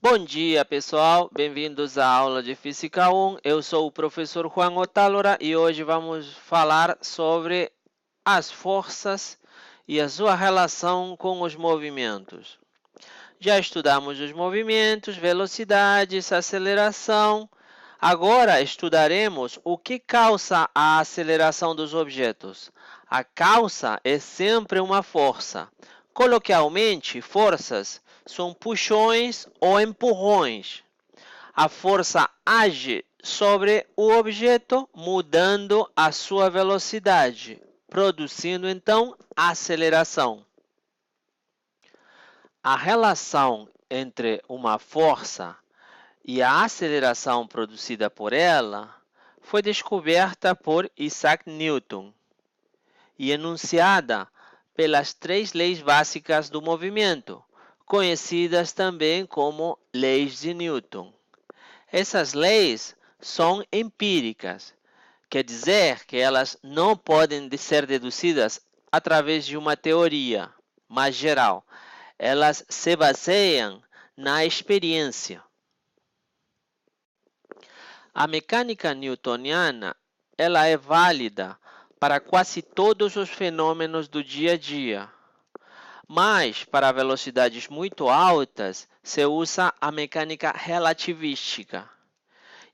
Bom dia, pessoal. Bem-vindos à aula de Física 1. Eu sou o professor Juan Otálora e hoje vamos falar sobre as forças e a sua relação com os movimentos. Já estudamos os movimentos, velocidades, aceleração. Agora estudaremos o que causa a aceleração dos objetos. A causa é sempre uma força. Coloquialmente, forças são puxões ou empurrões. A força age sobre o objeto, mudando a sua velocidade, produzindo então aceleração. A relação entre uma força e a aceleração produzida por ela foi descoberta por Isaac Newton e enunciada pelas três leis básicas do movimento, conhecidas também como leis de Newton. Essas leis são empíricas, quer dizer que elas não podem ser deduzidas através de uma teoria mais geral. Elas se baseiam na experiência. A mecânica newtoniana, ela é válida para quase todos os fenômenos do dia a dia. Mas, para velocidades muito altas, se usa a mecânica relativística.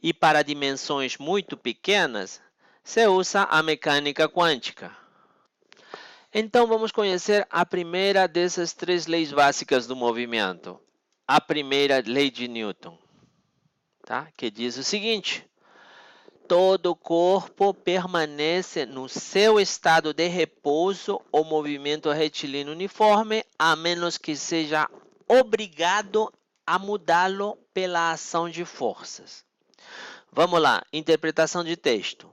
E para dimensões muito pequenas, se usa a mecânica quântica. Então, vamos conhecer a primeira dessas três leis básicas do movimento. A primeira lei de Newton, tá? Que diz o seguinte: todo corpo permanece no seu estado de repouso ou movimento retilíneo uniforme, a menos que seja obrigado a mudá-lo pela ação de forças. Vamos lá, interpretação de texto.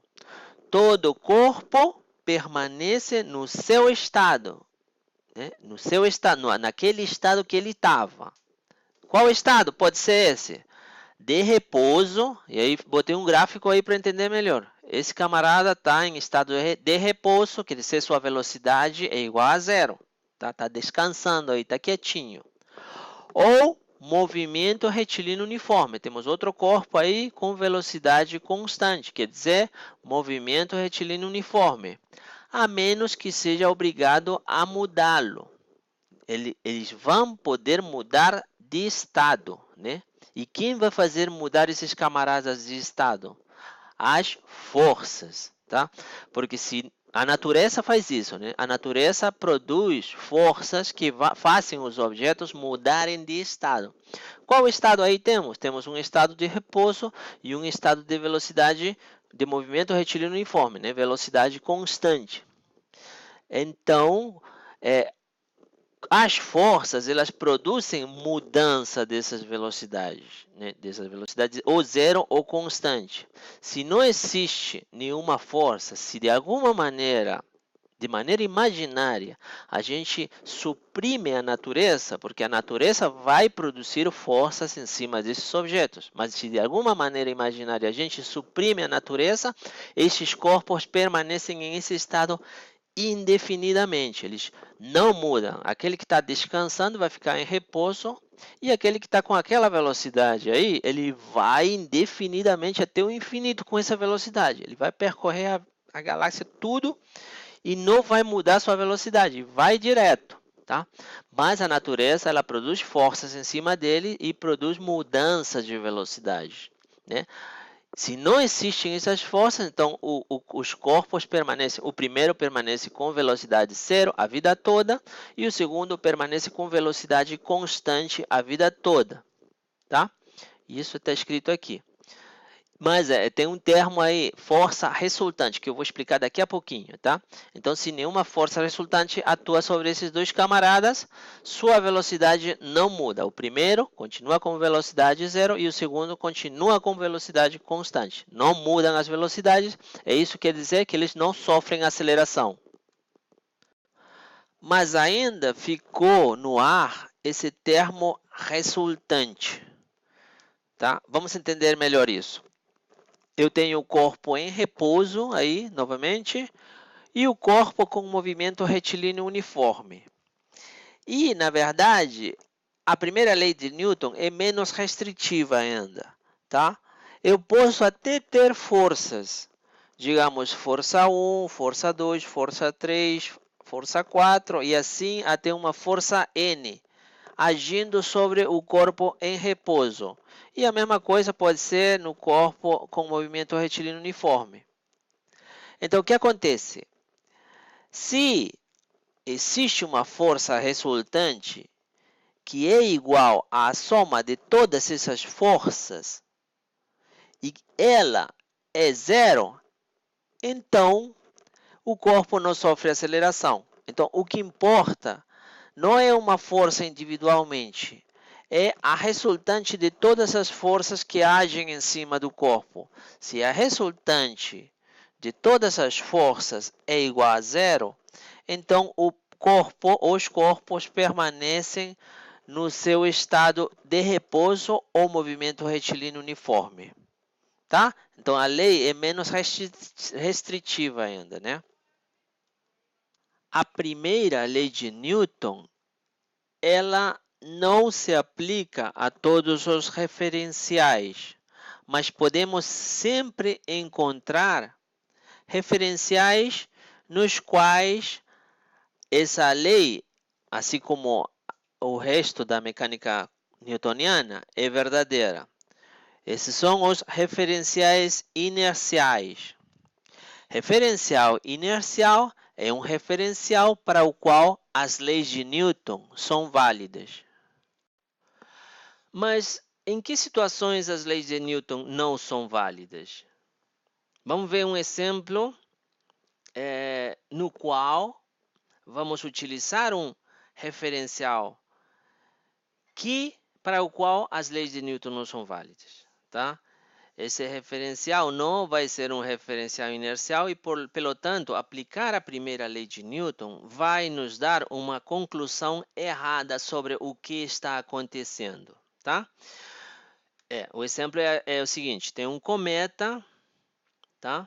Todo corpo permanece no seu estado, né? Naquele estado que ele estava. Qual estado? Pode ser esse. De repouso, e aí botei um gráfico aí para entender melhor. Esse camarada está em estado de repouso, quer dizer, sua velocidade é igual a zero. Tá descansando aí, está quietinho. Ou movimento retilíneo uniforme. Temos outro corpo aí com velocidade constante, quer dizer, movimento retilíneo uniforme. A menos que seja obrigado a mudá-lo. Eles vão poder mudar de estado, né? E quem vai fazer mudar esses camaradas de estado? As forças, tá? Porque se a natureza faz isso, né? A natureza produz forças que fazem os objetos mudarem de estado. Qual estado aí temos? Temos um estado de repouso e um estado de velocidade de movimento retilíneo uniforme, né? Velocidade constante. Então, as forças, elas produzem mudança dessas velocidades, né? Dessas velocidades ou zero ou constante. Se não existe nenhuma força, se de alguma maneira, de maneira imaginária, a gente suprime a natureza, porque a natureza vai produzir forças em cima desses objetos, mas se de alguma maneira imaginária a gente suprime a natureza, esses corpos permanecem em esse estado indefinidamente, eles não mudam. Aquele que está descansando vai ficar em repouso e aquele que está com aquela velocidade aí, ele vai indefinidamente até o infinito com essa velocidade. Ele vai percorrer a galáxia tudo e não vai mudar sua velocidade, vai direto, tá? Mas a natureza, ela produz forças em cima dele e produz mudanças de velocidade, né? Se não existem essas forças, então os corpos permanecem. O primeiro permanece com velocidade zero a vida toda e o segundo permanece com velocidade constante a vida toda, tá? Isso está escrito aqui. Mas tem um termo aí, força resultante, que eu vou explicar daqui a pouquinho, tá? Então, se nenhuma força resultante atua sobre esses dois camaradas, sua velocidade não muda. O primeiro continua com velocidade zero e o segundo continua com velocidade constante. Não mudam as velocidades, isso quer dizer que eles não sofrem aceleração. Mas ainda ficou no ar esse termo resultante, tá? Vamos entender melhor isso. Eu tenho o corpo em repouso aí, novamente, e o corpo com movimento retilíneo uniforme. E, na verdade, a primeira lei de Newton é menos restritiva ainda, tá? Eu posso até ter forças, digamos, força 1, força 2, força 3, força 4 e assim até uma força N, agindo sobre o corpo em repouso. E a mesma coisa pode ser no corpo com movimento retilíneo uniforme. Então, o que acontece? Se existe uma força resultante que é igual à soma de todas essas forças e ela é zero, então o corpo não sofre aceleração. Então, o que importa não é uma força individualmente, é a resultante de todas as forças que agem em cima do corpo. Se a resultante de todas as forças é igual a zero, então os corpos permanecem no seu estado de repouso ou movimento retilíneo uniforme, tá? Então a lei é menos restritiva ainda, né? A primeira lei de Newton, ela não se aplica a todos os referenciais, mas podemos sempre encontrar referenciais nos quais essa lei, assim como o resto da mecânica newtoniana, é verdadeira. Esses são os referenciais inerciais. Referencial inercial é um referencial para o qual as leis de Newton são válidas. Mas em que situações as leis de Newton não são válidas? Vamos ver um exemplo no qual vamos utilizar um referencial para o qual as leis de Newton não são válidas, tá? Esse referencial não vai ser um referencial inercial e, pelo tanto, aplicar a primeira lei de Newton vai nos dar uma conclusão errada sobre o que está acontecendo, tá? O exemplo é o seguinte, tem um cometa, tá?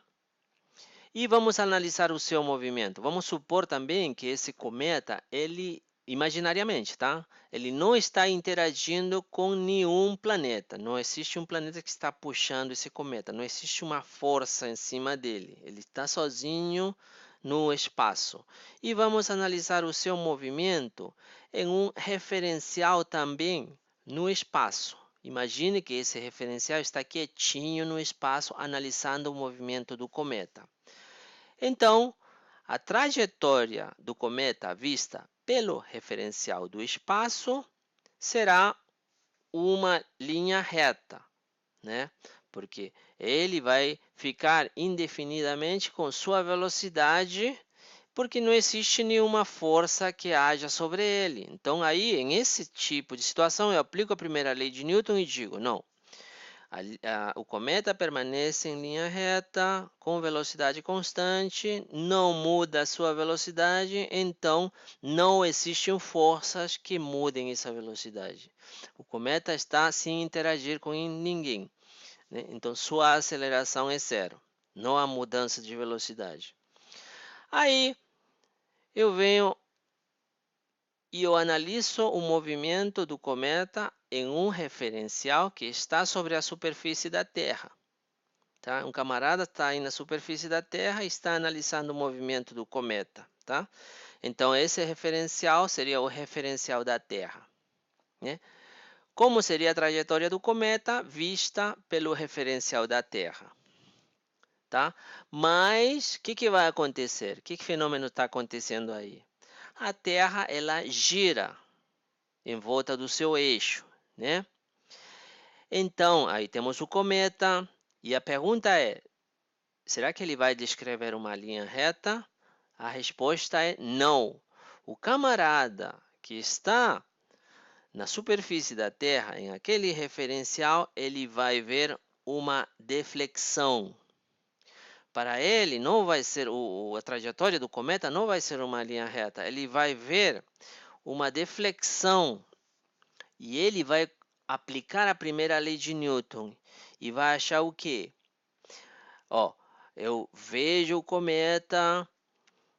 E vamos analisar o seu movimento. Vamos supor também que esse cometa, ele, imaginariamente, tá? Ele não está interagindo com nenhum planeta. Não existe um planeta que está puxando esse cometa. Não existe uma força em cima dele. Ele está sozinho no espaço. E vamos analisar o seu movimento em um referencial também no espaço. Imagine que esse referencial está quietinho no espaço, analisando o movimento do cometa. Então, a trajetória do cometa vista pelo referencial do espaço será uma linha reta, né? Porque ele vai ficar indefinidamente com sua velocidade, porque não existe nenhuma força que haja sobre ele. Então, aí, em esse tipo de situação, eu aplico a primeira lei de Newton e digo, não, o cometa permanece em linha reta, com velocidade constante, não muda a sua velocidade, então não existem forças que mudem essa velocidade. O cometa está sem interagir com ninguém, né? Então sua aceleração é zero, não há mudança de velocidade. Aí eu venho e eu analiso o movimento do cometa em um referencial que está sobre a superfície da Terra. Tá? Um camarada está aí na superfície da Terra e está analisando o movimento do cometa. Tá? Então, esse referencial seria o referencial da Terra, né? Como seria a trajetória do cometa vista pelo referencial da Terra? Tá? Mas, o que vai acontecer? Que fenômeno está acontecendo aí? A Terra, ela gira em volta do seu eixo, né? Então, aí temos o cometa, e a pergunta é, será que ele vai descrever uma linha reta? A resposta é não. O camarada que está na superfície da Terra, em aquele referencial, ele vai ver uma deflexão. Para ele, não vai ser a trajetória do cometa não vai ser uma linha reta. Ele vai ver uma deflexão e ele vai aplicar a primeira lei de Newton e vai achar o quê? Eu vejo o cometa,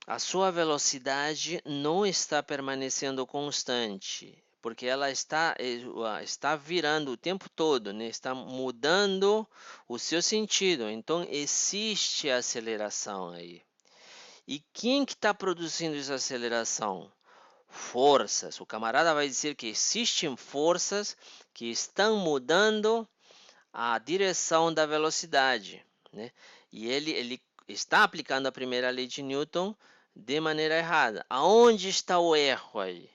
a sua velocidade não está permanecendo constante. porque ela está virando o tempo todo, né? Está mudando o seu sentido. Então, existe aceleração aí. E quem que está produzindo essa aceleração? Forças. O camarada vai dizer que existem forças que estão mudando a direção da velocidade, né? E ele está aplicando a primeira lei de Newton de maneira errada. Aonde está o erro aí?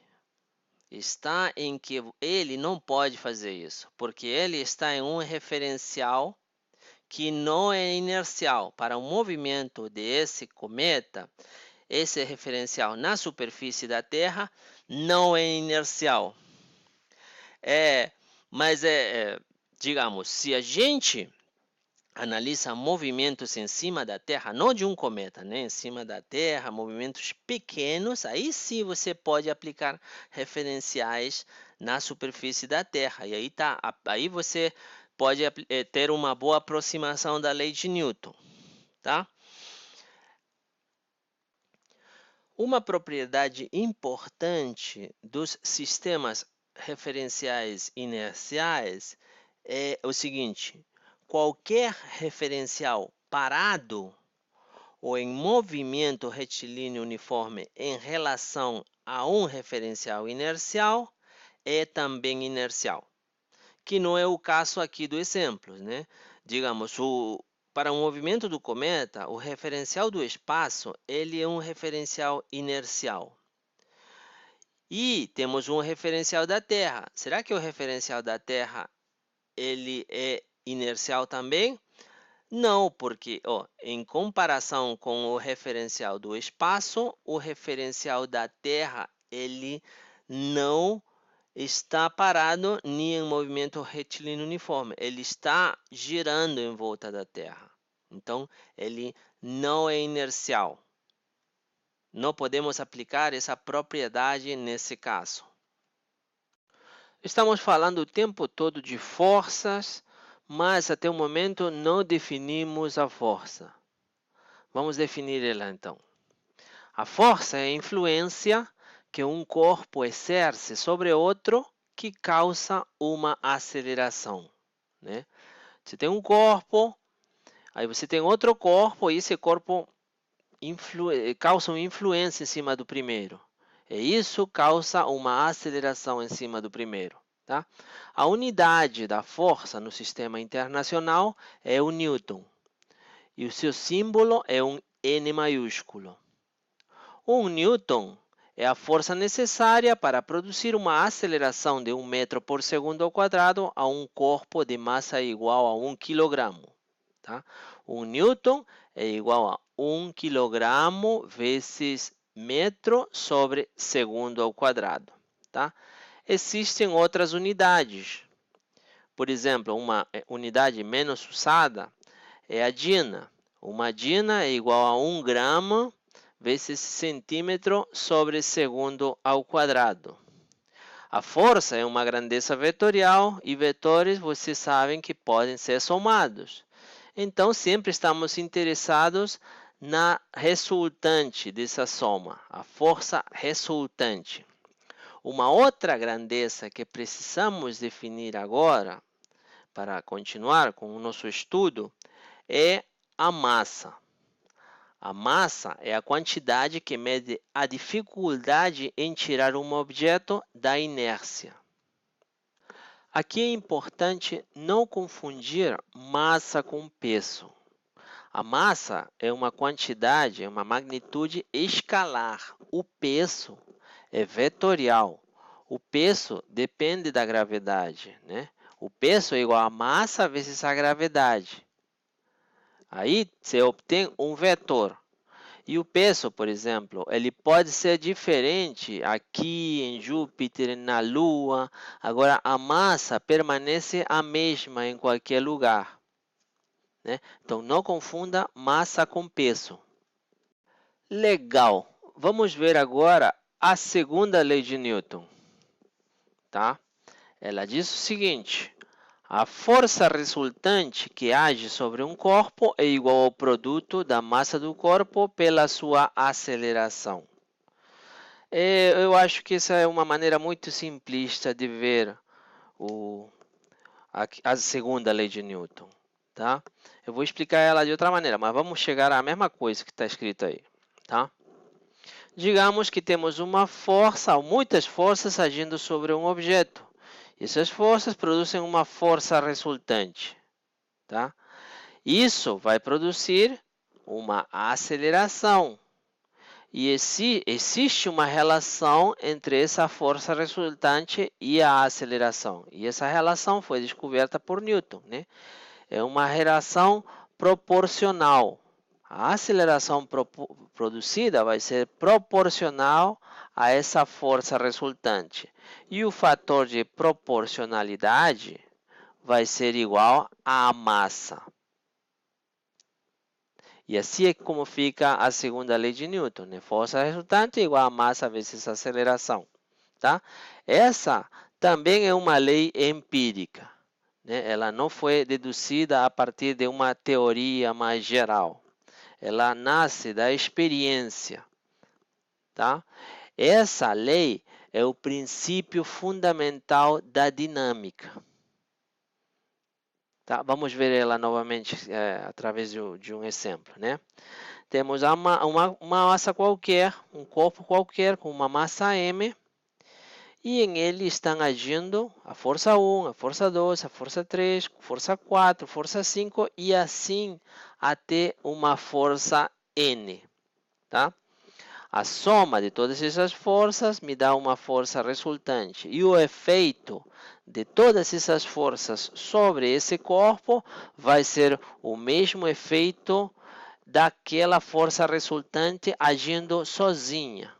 Está em que ele não pode fazer isso, porque ele está em um referencial que não é inercial. Para o movimento desse cometa, esse referencial na superfície da Terra não é inercial. Mas digamos, se a gente analisa movimentos em cima da Terra, não de um cometa, né? Em cima da Terra, movimentos pequenos, aí sim você pode aplicar referenciais na superfície da Terra. E aí você pode ter uma boa aproximação da lei de Newton, tá? Uma propriedade importante dos sistemas referenciais inerciais é o seguinte: qualquer referencial parado ou em movimento retilíneo uniforme em relação a um referencial inercial é também inercial, que não é o caso aqui do exemplo, né? Digamos, para o movimento do cometa, o referencial do espaço ele é um referencial inercial. E temos um referencial da Terra. Será que o referencial da Terra ele é inercial também? Não, porque em comparação com o referencial do espaço, o referencial da Terra ele não está parado nem em movimento retilíneo uniforme. Ele está girando em volta da Terra. Então, ele não é inercial. Não podemos aplicar essa propriedade nesse caso. Estamos falando o tempo todo de forças, mas até o momento não definimos a força. Vamos definir ela então. A força é a influência que um corpo exerce sobre outro que causa uma aceleração, né? Você tem um corpo, aí você tem outro corpo e esse corpo causa uma influência em cima do primeiro. E isso causa uma aceleração em cima do primeiro. Tá? A unidade da força no sistema internacional é o Newton. E o seu símbolo é um N maiúsculo. Um Newton é a força necessária para produzir uma aceleração de 1 metro por segundo ao quadrado a um corpo de massa igual a 1 quilogramo. Tá? 1 Newton é igual a 1 quilogramo vezes metro sobre segundo ao quadrado. Tá? Existem outras unidades. Por exemplo, uma unidade menos usada é a dina. Uma dina é igual a 1 grama vezes centímetro sobre segundo ao quadrado. A força é uma grandeza vetorial e vetores vocês sabem que podem ser somados. Então, sempre estamos interessados na resultante dessa soma, a força resultante. Uma outra grandeza que precisamos definir agora, para continuar com o nosso estudo, é a massa. A massa é a quantidade que mede a dificuldade em tirar um objeto da inércia. Aqui é importante não confundir massa com peso. A massa é uma quantidade, é uma magnitude escalar. O peso é vetorial. O peso depende da gravidade, né? O peso é igual a massa vezes a gravidade. Aí você obtém um vetor. E o peso, por exemplo, ele pode ser diferente aqui em Júpiter, na Lua. Agora, a massa permanece a mesma em qualquer lugar, né? Então, não confunda massa com peso. Legal. Vamos ver agora a segunda lei de Newton. Tá? Ela diz o seguinte: a força resultante que age sobre um corpo é igual ao produto da massa do corpo pela sua aceleração. Eu acho que essa é uma maneira muito simplista de ver a segunda lei de Newton, tá? Eu vou explicar ela de outra maneira, mas vamos chegar à mesma coisa que está escrito aí, tá? Digamos que temos uma força ou muitas forças agindo sobre um objeto. Essas forças produzem uma força resultante, tá? Isso vai produzir uma aceleração. E existe uma relação entre essa força resultante e a aceleração. E essa relação foi descoberta por Newton, né? É uma relação proporcional. A aceleração produzida vai ser proporcional a essa força resultante. E o fator de proporcionalidade vai ser igual à massa. E assim é como fica a segunda lei de Newton, né? Força resultante igual a massa vezes aceleração, tá? Essa também é uma lei empírica, né? Ela não foi deduzida a partir de uma teoria mais geral. Ela nasce da experiência, tá? Essa lei é o princípio fundamental da dinâmica. Tá? Vamos ver ela novamente através de um exemplo, né? Temos uma massa qualquer, um corpo qualquer com uma massa m, e em ele estão agindo a força 1, a força 2, a força 3, força 4, força 5 e assim até uma força n. Tá? A soma de todas essas forças me dá uma força resultante. E o efeito de todas essas forças sobre esse corpo vai ser o mesmo efeito daquela força resultante agindo sozinha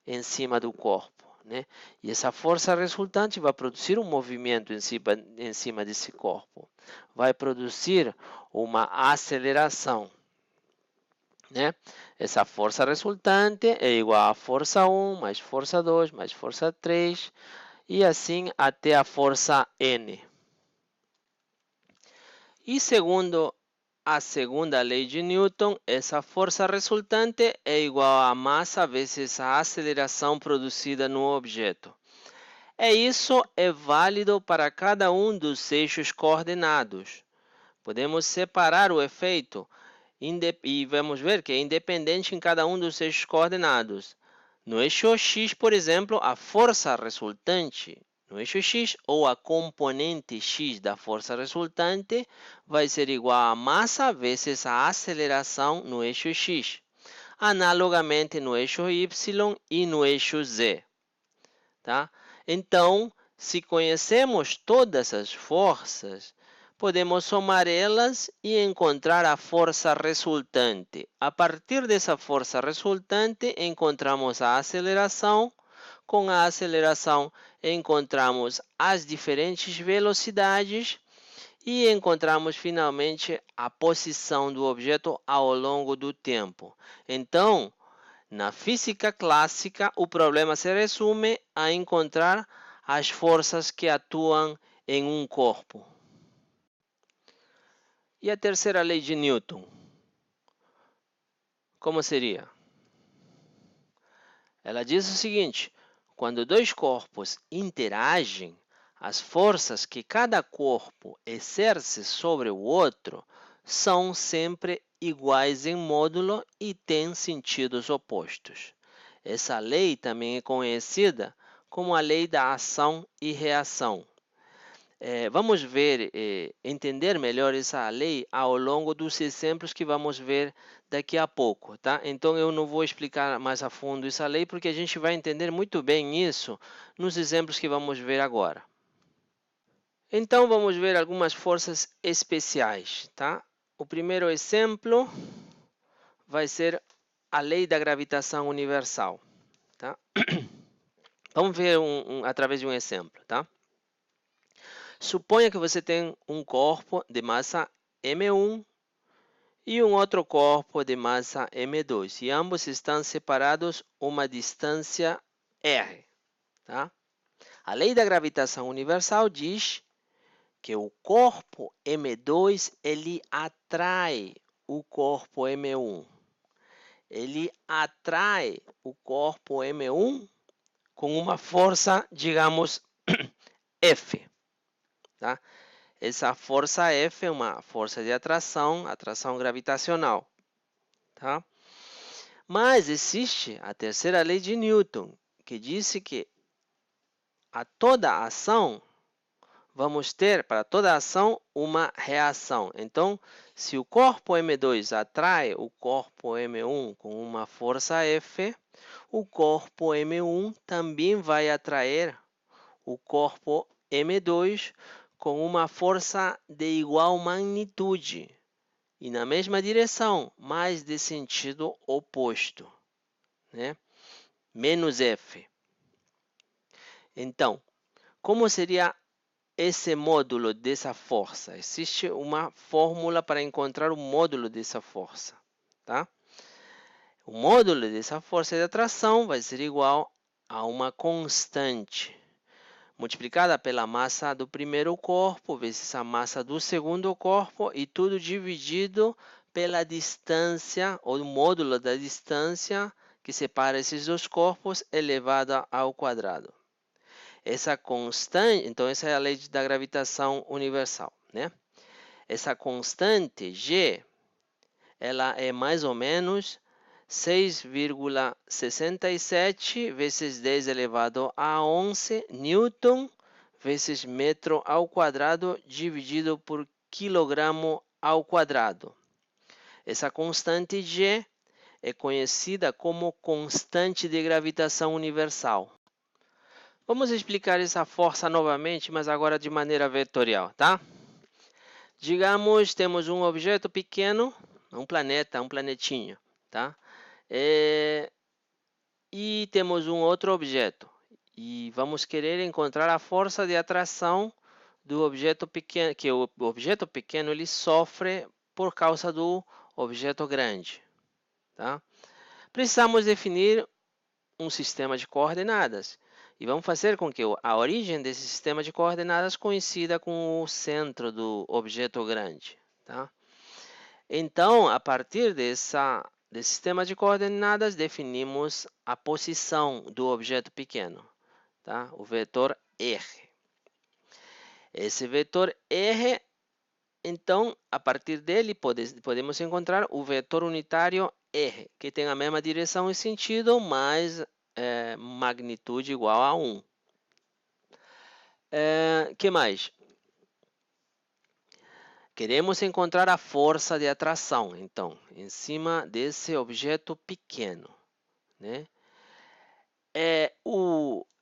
em cima do corpo, né? E essa força resultante vai produzir um movimento em cima desse corpo, vai produzir uma aceleração, né? Essa força resultante é igual à força 1 mais força 2 mais força 3 e assim até a força N. E segundo a segunda lei de Newton, essa força resultante é igual à massa vezes a aceleração produzida no objeto. Isso é válido para cada um dos eixos coordenados. Podemos separar o efeito e vamos ver que é independente em cada um dos eixos coordenados. No eixo x, por exemplo, a força resultante no eixo x ou a componente x da força resultante vai ser igual a massa vezes a aceleração no eixo x. Analogamente no eixo y e no eixo z. Tá? Então, se conhecemos todas as forças, podemos somar elas e encontrar a força resultante. A partir dessa força resultante, encontramos a aceleração. Com a aceleração, encontramos as diferentes velocidades e encontramos finalmente a posição do objeto ao longo do tempo. Então, na física clássica, o problema se resume a encontrar as forças que atuam em um corpo. E a terceira lei de Newton? Como seria? Ela diz o seguinte: quando dois corpos interagem, as forças que cada corpo exerce sobre o outro são sempre iguais em módulo e têm sentidos opostos. Essa lei também é conhecida como a lei da ação e reação. Vamos ver, entender melhor essa lei ao longo dos exemplos que vamos ver daqui a pouco, tá? Então eu não vou explicar mais a fundo essa lei porque a gente vai entender muito bem isso nos exemplos que vamos ver agora. Então vamos ver algumas forças especiais, tá? O primeiro exemplo vai ser a lei da gravitação universal, tá? Vamos ver através de um exemplo, tá? Suponha que você tem um corpo de massa m1 e um outro corpo de massa m2 e ambos estão separados uma distância r. Tá? A lei da gravitação universal diz que o corpo m2 ele atrai o corpo m1. ele atrai o corpo M1 com uma força, digamos, F, tá? Essa força F é uma força de atração, atração gravitacional, tá? Mas existe a terceira lei de Newton, que disse que a toda ação vamos ter para toda ação uma reação. Então, se o corpo M2 atrai o corpo M1 com uma força F, o corpo M1 também vai atrair o corpo M2 com uma força de igual magnitude e na mesma direção, mas de sentido oposto, né? Menos F. Então, como seria esse módulo dessa força? Existe uma fórmula para encontrar o módulo dessa força, tá? O módulo dessa força de atração vai ser igual a uma constante multiplicada pela massa do primeiro corpo vezes a massa do segundo corpo e tudo dividido pela distância ou o módulo da distância que separa esses dois corpos elevado ao quadrado. Essa constante, então essa é a lei da gravitação universal, né? Essa constante G, ela é mais ou menos 6,67 vezes 10 elevado a 11 newton vezes metro ao quadrado dividido por quilogramo ao quadrado. Essa constante G é conhecida como constante de gravitação universal. Vamos explicar essa força novamente, mas agora de maneira vetorial, tá? Digamos, temos um objeto pequeno, um planeta, um planetinho, tá? E temos um outro objeto. E vamos querer encontrar a força de atração do objeto pequeno, que o objeto pequeno ele sofre por causa do objeto grande, tá? Precisamos definir um sistema de coordenadas. E vamos fazer com que a origem desse sistema de coordenadas coincida com o centro do objeto grande, tá? Então, a partir desse sistema de coordenadas, definimos a posição do objeto pequeno, tá? O vetor R. Esse vetor R, então, a partir dele, podemos encontrar o vetor unitário R, que tem a mesma direção e sentido, mas magnitude igual a 1. Que mais? Queremos encontrar a força de atração, então, em cima desse objeto pequeno, né?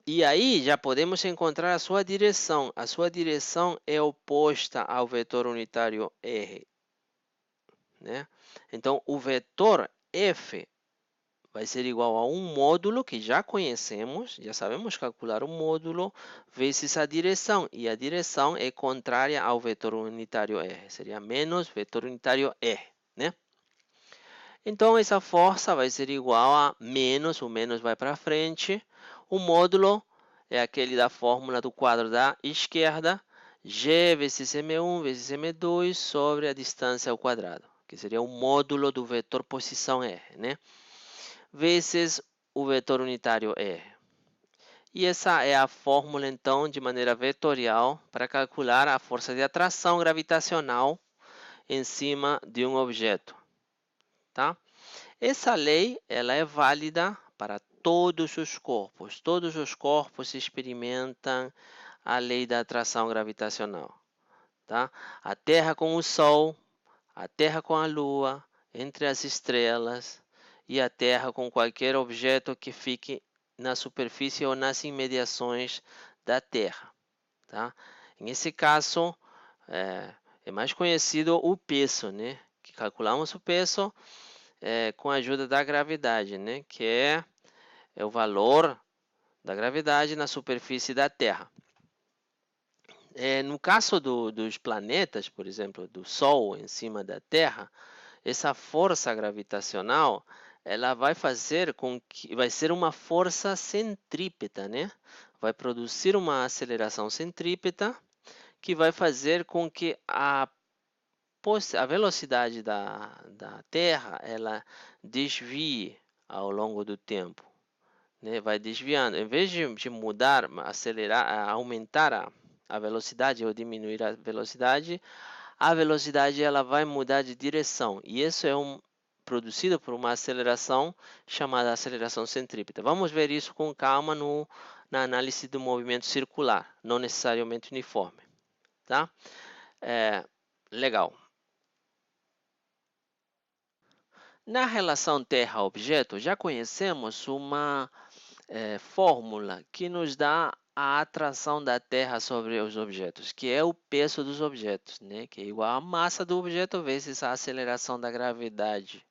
E aí já podemos encontrar a sua direção. A sua direção é oposta ao vetor unitário R, né? Então, o vetor F vai ser igual a um módulo que já conhecemos, já sabemos calcular o módulo, vezes a direção. E a direção é contrária ao vetor unitário R. Seria menos vetor unitário R, né? Então, essa força vai ser igual a menos, o menos vai para frente. O módulo é aquele da fórmula do quadro da esquerda, G vezes M1 vezes M2 sobre a distância ao quadrado, que seria o módulo do vetor posição R, né? Vezes o vetor unitário R. E essa é a fórmula, então, de maneira vetorial, para calcular a força de atração gravitacional em cima de um objeto, tá? Essa lei ela é válida para todos os corpos. Todos os corpos experimentam a lei da atração gravitacional, tá? A Terra com o Sol, a Terra com a Lua, entre as estrelas e a Terra com qualquer objeto que fique na superfície ou nas imediações da Terra, tá? Nesse caso, é mais conhecido o peso, né? Que calculamos o peso com a ajuda da gravidade, né? Que é o valor da gravidade na superfície da Terra. No caso dos planetas, por exemplo, do Sol em cima da Terra, essa força gravitacional ela vai fazer com que vai ser uma força centrípeta, né? Vai produzir uma aceleração centrípeta que vai fazer com que a velocidade da Terra ela desvie ao longo do tempo, né? Vai desviando. Em vez de mudar, acelerar, aumentar a velocidade ou diminuir a velocidade ela vai mudar de direção. E isso é produzido por uma aceleração chamada aceleração centrípeta. Vamos ver isso com calma na análise do movimento circular, não necessariamente uniforme. Tá? Legal. Na relação Terra-objeto, já conhecemos uma fórmula que nos dá a atração da Terra sobre os objetos, que é o peso dos objetos, né? Que é igual à massa do objeto vezes a aceleração da gravidade.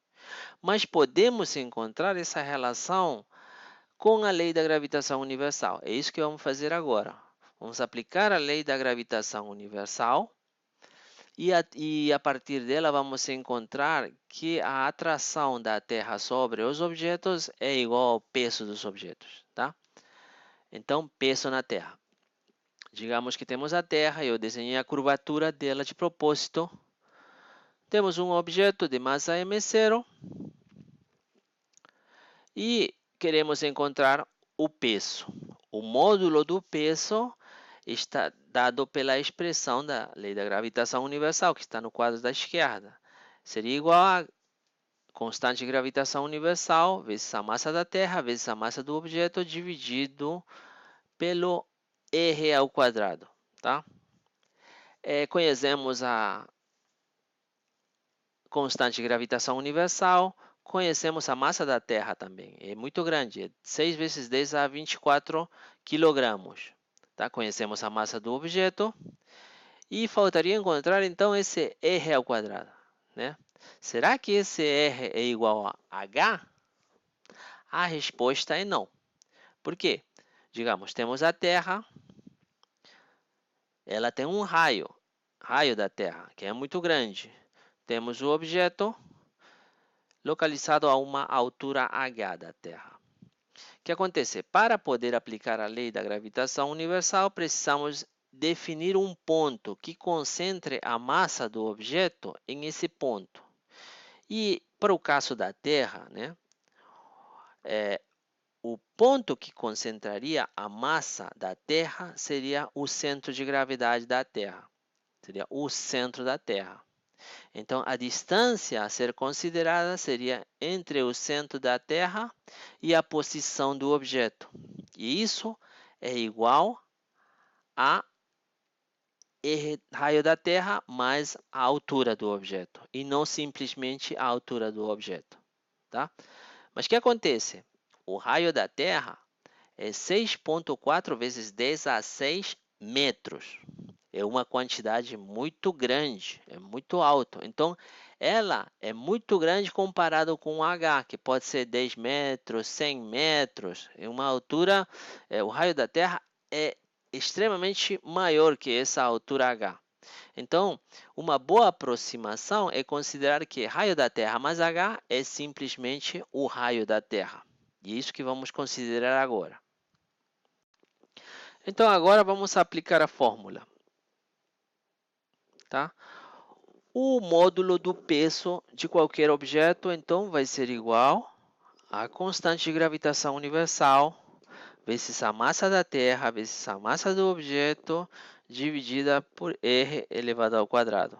Mas podemos encontrar essa relação com a lei da gravitação universal. É isso que vamos fazer agora. Vamos aplicar a lei da gravitação universal e a partir dela vamos encontrar que a atração da Terra sobre os objetos é igual ao peso dos objetos, tá? Então, peso na Terra. Digamos que temos a Terra, eu desenhei a curvatura dela de propósito. Temos um objeto de massa m0 e queremos encontrar o peso. O módulo do peso está dado pela expressão da lei da gravitação universal, que está no quadro da esquerda. Seria igual a constante de gravitação universal vezes a massa da Terra vezes a massa do objeto dividido pelo r ao quadrado. Tá? Conhecemos a constante de gravitação universal, conhecemos a massa da Terra também. É muito grande, é 6 vezes 10 a 24 quilogramos. Tá? Conhecemos a massa do objeto e faltaria encontrar então esse r ao quadrado, né? Será que esse r é igual a h? A resposta é não. Por quê? Digamos, temos a Terra, ela tem um raio da Terra, que é muito grande. Temos o objeto localizado a uma altura h da Terra. O que acontece? Para poder aplicar a lei da gravitação universal, precisamos definir um ponto que concentre a massa do objeto em esse ponto. E para o caso da Terra, né, o ponto que concentraria a massa da Terra seria o centro de gravidade da Terra. Seria o centro da Terra. Então, a distância a ser considerada seria entre o centro da Terra e a posição do objeto. E isso é igual a r raio da Terra mais a altura do objeto. E não simplesmente a altura do objeto. Tá? Mas o que acontece? O raio da Terra é 6,4 vezes 10 a 6 metros. É uma quantidade muito grande, é muito alto. Então, ela é muito grande comparado com o H, que pode ser 10 metros, 100 metros. Em uma altura, o raio da Terra é extremamente maior que essa altura H. Então, uma boa aproximação é considerar que raio da Terra mais H é simplesmente o raio da Terra. E é isso que vamos considerar agora. Então, agora vamos aplicar a fórmula. Tá? O módulo do peso de qualquer objeto, então, vai ser igual a constante de gravitação universal vezes a massa da Terra vezes a massa do objeto dividida por r elevado ao quadrado.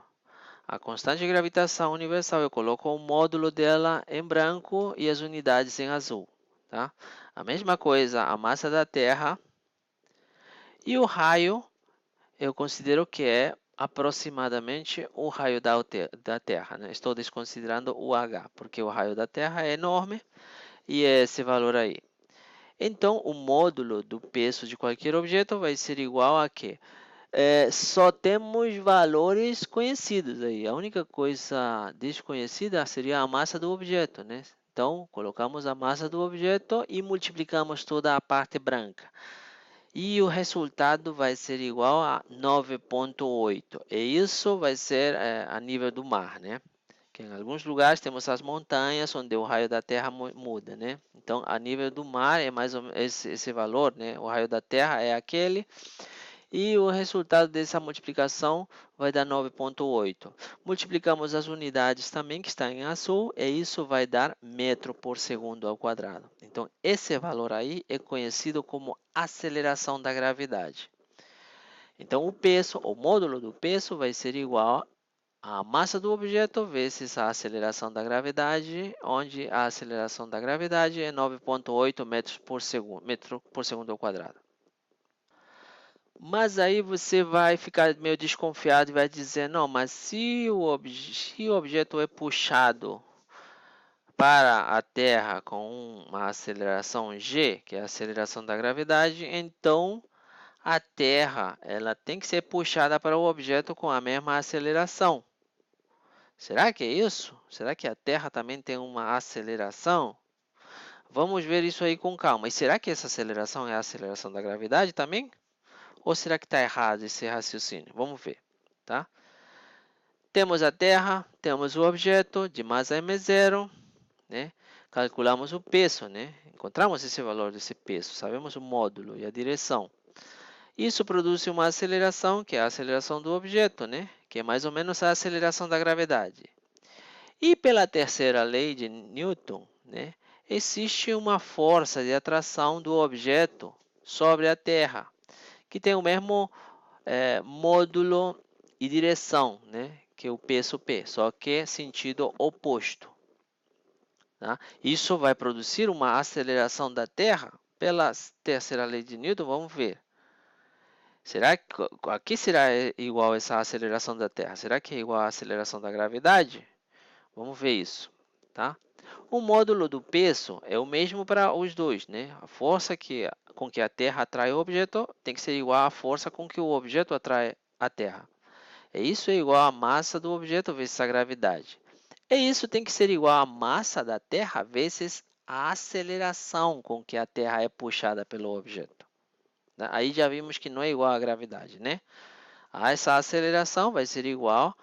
A constante de gravitação universal, eu coloco o módulo dela em branco e as unidades em azul. Tá? A mesma coisa, a massa da Terra e o raio, eu considero que é aproximadamente o raio da Terra. Né? Estou desconsiderando o H, porque o raio da Terra é enorme e é esse valor aí. Então, o módulo do peso de qualquer objeto vai ser igual a quê? Só temos valores conhecidos aí. A única coisa desconhecida seria a massa do objeto, né? Então, colocamos a massa do objeto e multiplicamos toda a parte branca. E o resultado vai ser igual a 9,8. E isso vai ser a nível do mar, né? Que em alguns lugares temos as montanhas onde o raio da Terra muda, né? Então, a nível do mar é mais ou menos esse valor, né? O raio da Terra é aquele E o resultado dessa multiplicação vai dar 9,8. Multiplicamos as unidades também, que está em azul, e isso vai dar metro por segundo ao quadrado. Então, esse valor aí é conhecido como aceleração da gravidade. Então, o peso, o módulo do peso, vai ser igual a massa do objeto vezes a aceleração da gravidade, onde a aceleração da gravidade é 9,8 metro por segundo ao quadrado. Mas aí você vai ficar meio desconfiado e vai dizer, não, mas se o objeto é puxado para a Terra com uma aceleração g, que é a aceleração da gravidade, então a Terra ela tem que ser puxada para o objeto com a mesma aceleração. Será que é isso? Será que a Terra também tem uma aceleração? Vamos ver isso aí com calma. E será que essa aceleração é a aceleração da gravidade também? Ou será que está errado esse raciocínio? Vamos ver, tá? Temos a Terra, temos o objeto de massa m0, né? Calculamos o peso, né? Encontramos esse valor desse peso, sabemos o módulo e a direção. Isso produz uma aceleração, que é a aceleração do objeto, né? Que é mais ou menos a aceleração da gravidade. E pela terceira lei de Newton, né? Existe uma força de atração do objeto sobre a Terra, que tem o mesmo módulo e direção, né? Que é o peso P, só que sentido oposto. Tá? Isso vai produzir uma aceleração da Terra pela terceira lei de Newton, vamos ver. Será que aqui será igual essa aceleração da Terra? Será que é igual à aceleração da gravidade? Vamos ver isso, tá? O módulo do peso é o mesmo para os dois, né? A força com que a Terra atrai o objeto tem que ser igual à força com que o objeto atrai a Terra. Isso é igual à massa do objeto vezes a gravidade. E isso tem que ser igual à massa da Terra vezes a aceleração com que a Terra é puxada pelo objeto. Aí já vimos que não é igual à gravidade, né? Essa aceleração vai ser igual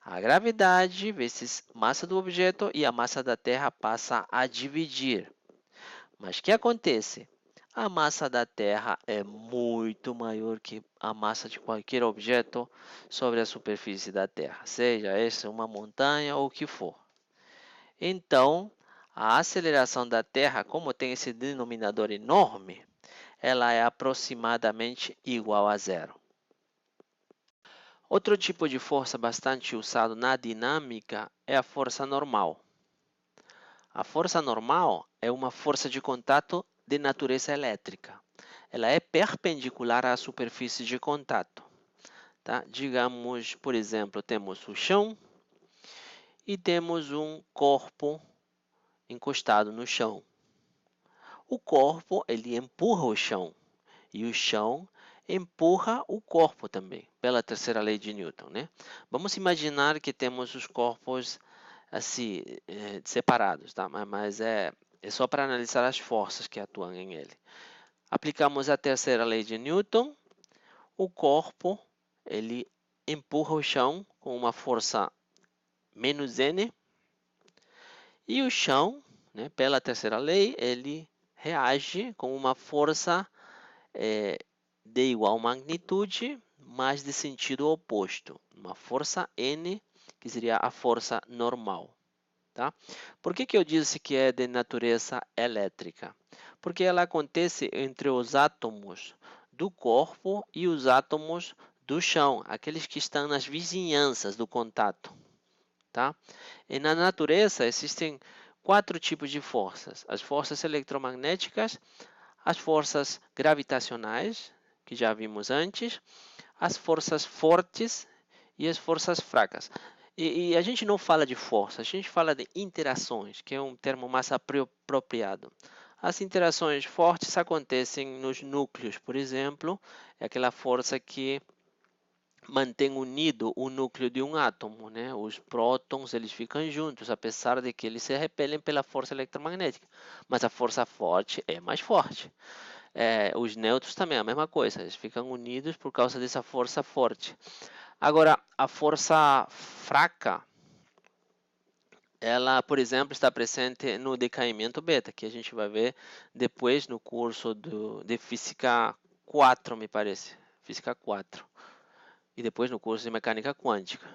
à gravidade vezes massa do objeto e a massa da Terra passa a dividir. Mas o que acontece? A massa da Terra é muito maior que a massa de qualquer objeto sobre a superfície da Terra, seja essa uma montanha ou o que for. Então, a aceleração da Terra, como tem esse denominador enorme, ela é aproximadamente igual a zero. Outro tipo de força bastante usado na dinâmica é a força normal. A força normal é uma força de contato de natureza elétrica. Ela é perpendicular à superfície de contato. Tá? Digamos, por exemplo, temos o chão e temos um corpo encostado no chão. O corpo ele empurra o chão e o chão empurra o corpo também, pela terceira lei de Newton, né? Vamos imaginar que temos os corpos assim separados, tá? Mas é só para analisar as forças que atuam em ele. Aplicamos a terceira lei de Newton. O corpo ele empurra o chão com uma força menos n e o chão, né, pela terceira lei, ele reage com uma força de igual magnitude, mas de sentido oposto. Uma força n, que seria a força normal. Tá? Por que eu disse que é de natureza elétrica? Porque ela acontece entre os átomos do corpo e os átomos do chão, aqueles que estão nas vizinhanças do contato. Tá? E na natureza existem 4 tipos de forças: as forças eletromagnéticas, as forças gravitacionais, que já vimos antes, as forças fortes e as forças fracas. E a gente não fala de força, a gente fala de interações, que é um termo mais apropriado. As interações fortes acontecem nos núcleos, por exemplo, é aquela força que mantém unido o núcleo de um átomo, né? Os prótons eles ficam juntos, apesar de que eles se repelem pela força eletromagnética, mas a força forte é mais forte. Os nêutrons também é a mesma coisa, eles ficam unidos por causa dessa força forte. Agora, a força fraca, ela, por exemplo, está presente no decaimento beta, que a gente vai ver depois no curso de Física 4, me parece. Física 4. E depois no curso de Mecânica Quântica.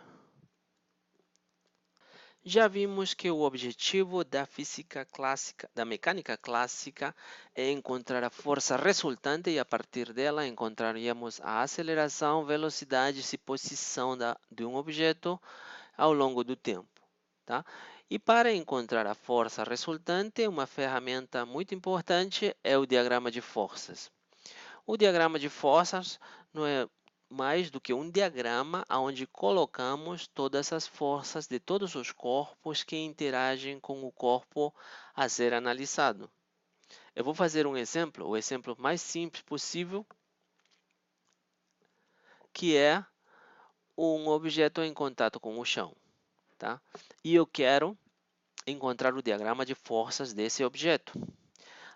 Já vimos que o objetivo da física clássica, da mecânica clássica, é encontrar a força resultante e a partir dela encontraríamos a aceleração, velocidade e posição de um objeto ao longo do tempo. Tá? E para encontrar a força resultante, uma ferramenta muito importante é o diagrama de forças. O diagrama de forças não é mais do que um diagrama onde colocamos todas as forças de todos os corpos que interagem com o corpo a ser analisado. Eu vou fazer um exemplo, o exemplo mais simples possível, que é um objeto em contato com o chão. Tá? E eu quero encontrar o diagrama de forças desse objeto.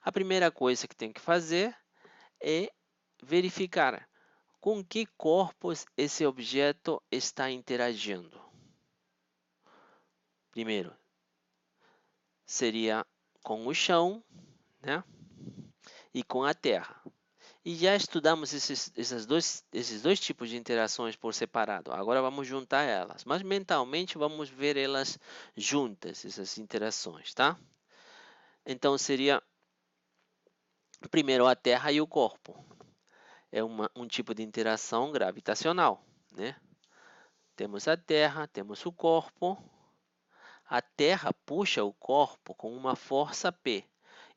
A primeira coisa que tem que fazer é verificar com que corpos esse objeto está interagindo. Primeiro, seria com o chão, né? E com a terra. E já estudamos esses dois tipos de interações por separado. Agora vamos juntar elas. Mas mentalmente vamos ver elas juntas, essas interações, tá? Então seria primeiro a terra e o corpo. É um tipo de interação gravitacional, né? Temos a terra, temos o corpo. A terra puxa o corpo com uma força P.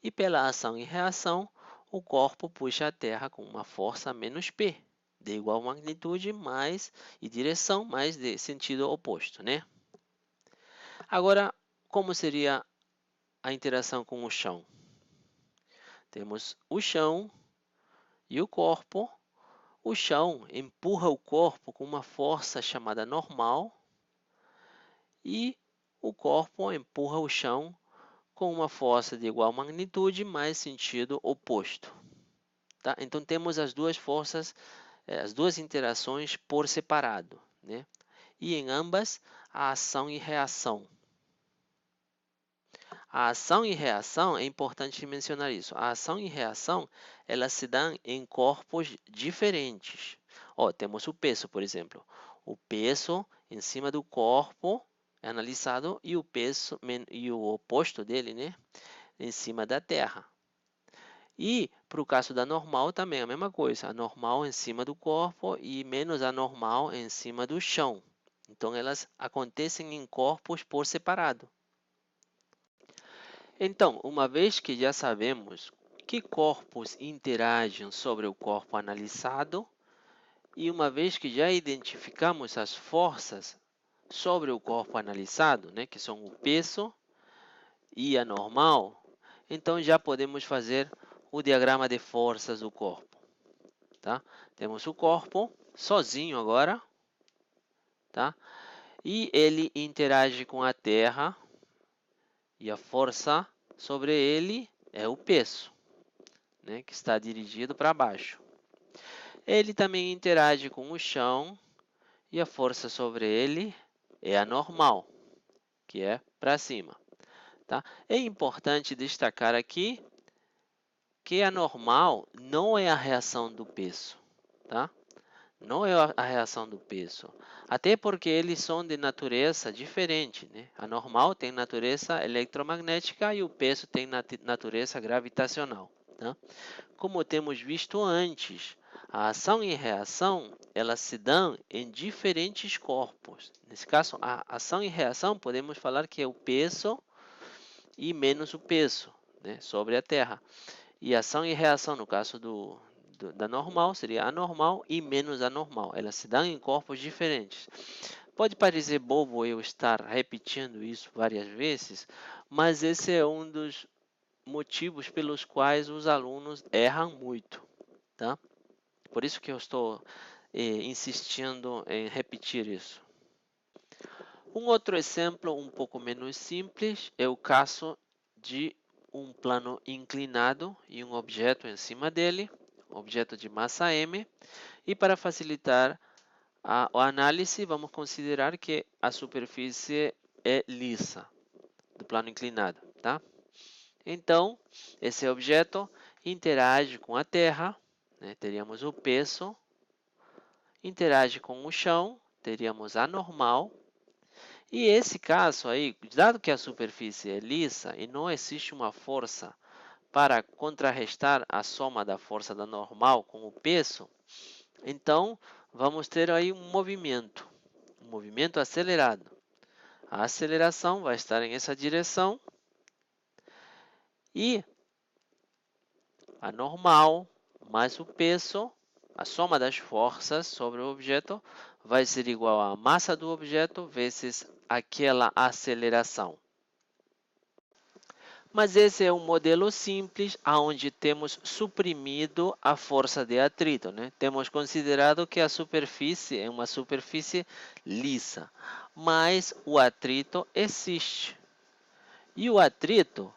E pela ação e reação, o corpo puxa a terra com uma força menos P, de igual magnitude mais e direção, mas de sentido oposto, né? Agora, como seria a interação com o chão? Temos o chão e o corpo. O chão empurra o corpo com uma força chamada normal e o corpo empurra o chão com uma força de igual magnitude, mais sentido oposto. Tá? Então, temos as duas forças, as duas interações por separado, né? E em ambas, a ação e reação. A ação e reação, é importante mencionar isso. A ação e reação, elas se dão em corpos diferentes. Temos o peso, por exemplo. O peso em cima do corpo é analisado e o peso e o oposto dele, né, em cima da Terra. E para o caso da normal também a mesma coisa. A normal em cima do corpo e menos a normal em cima do chão. Então elas acontecem em corpos por separado. Então, uma vez que já sabemos que corpos interagem sobre o corpo analisado, e uma vez que já identificamos as forças sobre o corpo analisado, né, que são o peso e a normal, então já podemos fazer o diagrama de forças do corpo. Tá? Temos o corpo sozinho agora, tá? E ele interage com a Terra e a força sobre ele é o peso, né, que está dirigido para baixo. Ele também interage com o chão e a força sobre ele é a normal, que é para cima. Tá? É importante destacar aqui que a normal não é a reação do peso. Tá? Não é a reação do peso. Até porque eles são de natureza diferente. Né? A normal tem natureza eletromagnética e o peso tem natureza gravitacional. Tá? Como temos visto antes, a ação e reação elas se dão em diferentes corpos. Nesse caso, a ação e reação podemos falar que é o peso e menos o peso, né, sobre a Terra. E ação e reação, no caso da normal, seria anormal e menos anormal. Elas se dão em corpos diferentes. Pode parecer bobo eu estar repetindo isso várias vezes, mas esse é um dos motivos pelos quais os alunos erram muito, tá? Por isso que eu estou insistindo em repetir isso. Um outro exemplo um pouco menos simples é o caso de um plano inclinado e um objeto em cima dele, objeto de massa m, e para facilitar a análise, vamos considerar que a superfície é lisa do plano inclinado, tá? Então, esse objeto interage com a Terra, né? Teríamos o peso interage com o chão, teríamos anormal. E esse caso aí, dado que a superfície é lisa e não existe uma força para contrarrestar a soma da força da normal com o peso, então vamos ter aí um movimento acelerado. A aceleração vai estar em essa direção e a normal mais o peso, a soma das forças sobre o objeto, vai ser igual à massa do objeto vezes aquela aceleração. Mas esse é um modelo simples, onde temos suprimido a força de atrito, né? Temos considerado que a superfície é uma superfície lisa, mas o atrito existe. E o atrito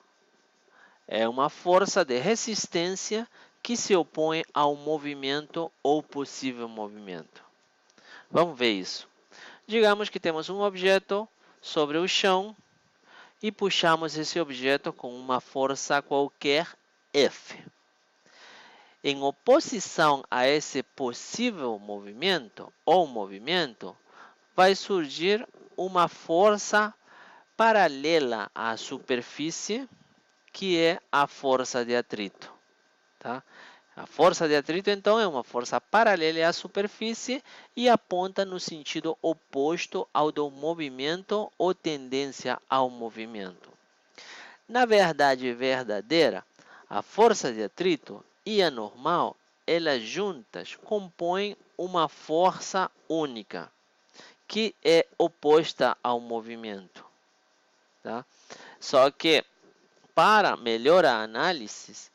é uma força de resistência que se opõe ao movimento ou possível movimento. Vamos ver isso. Digamos que temos um objeto sobre o chão e puxamos esse objeto com uma força qualquer F. Em oposição a esse possível movimento ou movimento, vai surgir uma força paralela à superfície, que é a força de atrito. Tá? A força de atrito, então, é uma força paralela à superfície e aponta no sentido oposto ao do movimento ou tendência ao movimento. Na verdade verdadeira, a força de atrito e a normal, elas juntas compõem uma força única, que é oposta ao movimento. Tá? Só que, para melhor a análise,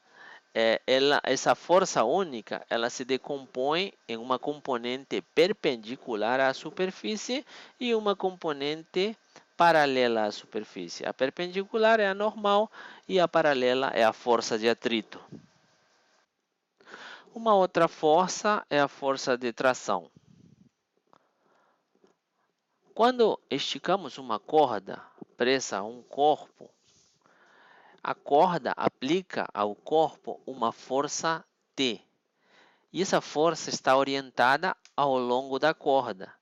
essa força única, ela se decompõe em uma componente perpendicular à superfície e uma componente paralela à superfície. A perpendicular é a normal e a paralela é a força de atrito. Uma outra força é a força de tração. Quando esticamos uma corda presa a um corpo, a corda aplica ao corpo uma força T. E essa força está orientada ao longo da corda.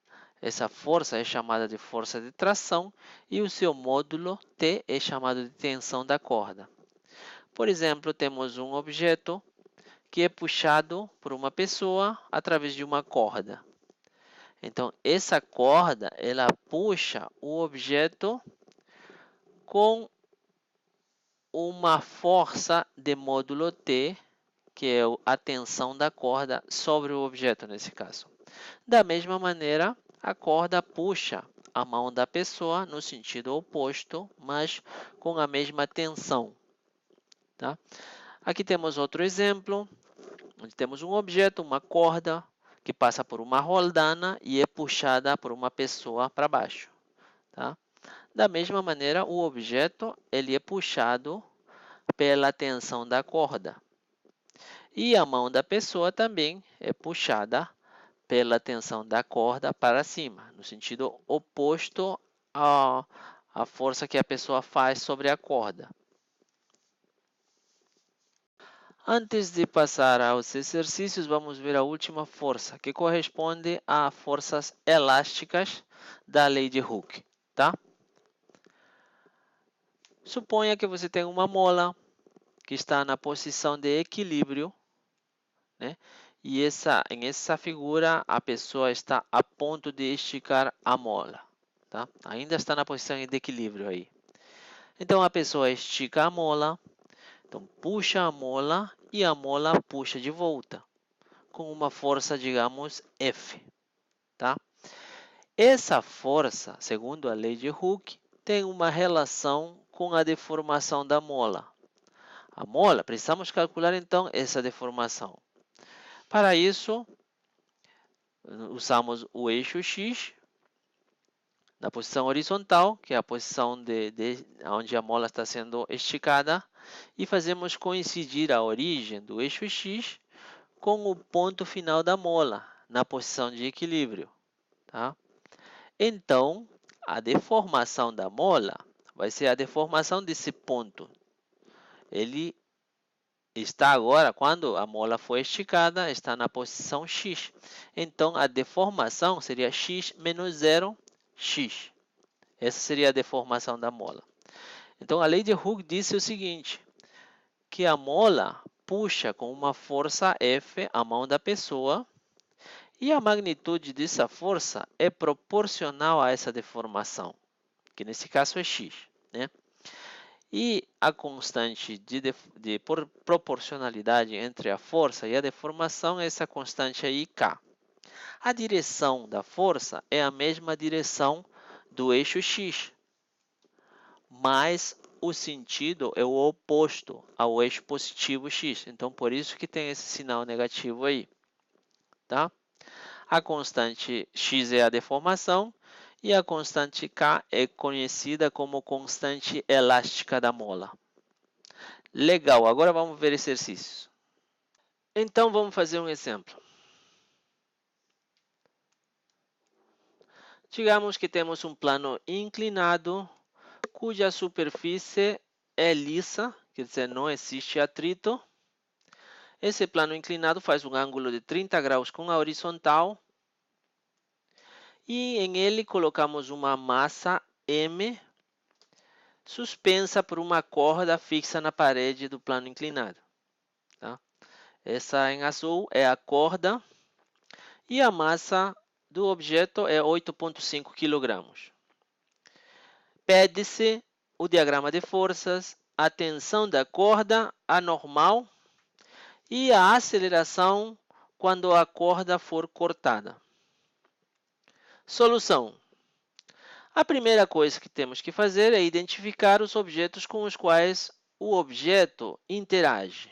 Essa força é chamada de força de tração e o seu módulo T é chamado de tensão da corda. Por exemplo, temos um objeto que é puxado por uma pessoa através de uma corda. Então, essa corda, ela puxa o objeto com uma força de módulo T, que é a tensão da corda sobre o objeto nesse caso. Da mesma maneira, a corda puxa a mão da pessoa no sentido oposto, mas com a mesma tensão. Tá? Aqui temos outro exemplo, onde temos um objeto, uma corda, que passa por uma roldana e é puxada por uma pessoa para baixo. Tá? Da mesma maneira, o objeto ele é puxado pela tensão da corda. E a mão da pessoa também é puxada pela tensão da corda para cima, no sentido oposto à força que a pessoa faz sobre a corda. Antes de passar aos exercícios, vamos ver a última força, que corresponde a forças elásticas da lei de Hooke. Tá? Suponha que você tem uma mola que está na posição de equilíbrio, né? E em essa figura, a pessoa está a ponto de esticar a mola. Tá? Ainda está na posição de equilíbrio aí. Então, a pessoa estica a mola, então puxa a mola e a mola puxa de volta, com uma força, digamos, F. Tá? Essa força, segundo a lei de Hooke, tem uma relação com a deformação da mola. A mola, precisamos calcular então essa deformação. Para isso, usamos o eixo X na posição horizontal, que é a posição onde a mola está sendo esticada, e fazemos coincidir a origem do eixo X com o ponto final da mola, na posição de equilíbrio. Tá? Então, a deformação da mola vai ser a deformação desse ponto. Ele está agora, quando a mola foi esticada, está na posição x. Então, a deformação seria x menos 0, x. Essa seria a deformação da mola. Então, a lei de Hooke disse o seguinte, que a mola puxa com uma força F a mão da pessoa e a magnitude dessa força é proporcional a essa deformação, que nesse caso é x, né? E a constante de proporcionalidade entre a força e a deformação é essa constante aí, K. A direção da força é a mesma direção do eixo x, mas o sentido é o oposto ao eixo positivo x. Então, por isso que tem esse sinal negativo aí, tá? A constante x é a deformação e a constante K é conhecida como constante elástica da mola. Legal, agora vamos ver exercícios. Então, vamos fazer um exemplo. Digamos que temos um plano inclinado, cuja superfície é lisa, quer dizer, não existe atrito. Esse plano inclinado faz um ângulo de 30 graus com a horizontal. E em ele colocamos uma massa M suspensa por uma corda fixa na parede do plano inclinado. Tá? Essa em azul é a corda e a massa do objeto é 8,5 kg. Pede-se o diagrama de forças, a tensão da corda, a normal e a aceleração quando a corda for cortada. Solução. A primeira coisa que temos que fazer é identificar os objetos com os quais o objeto interage.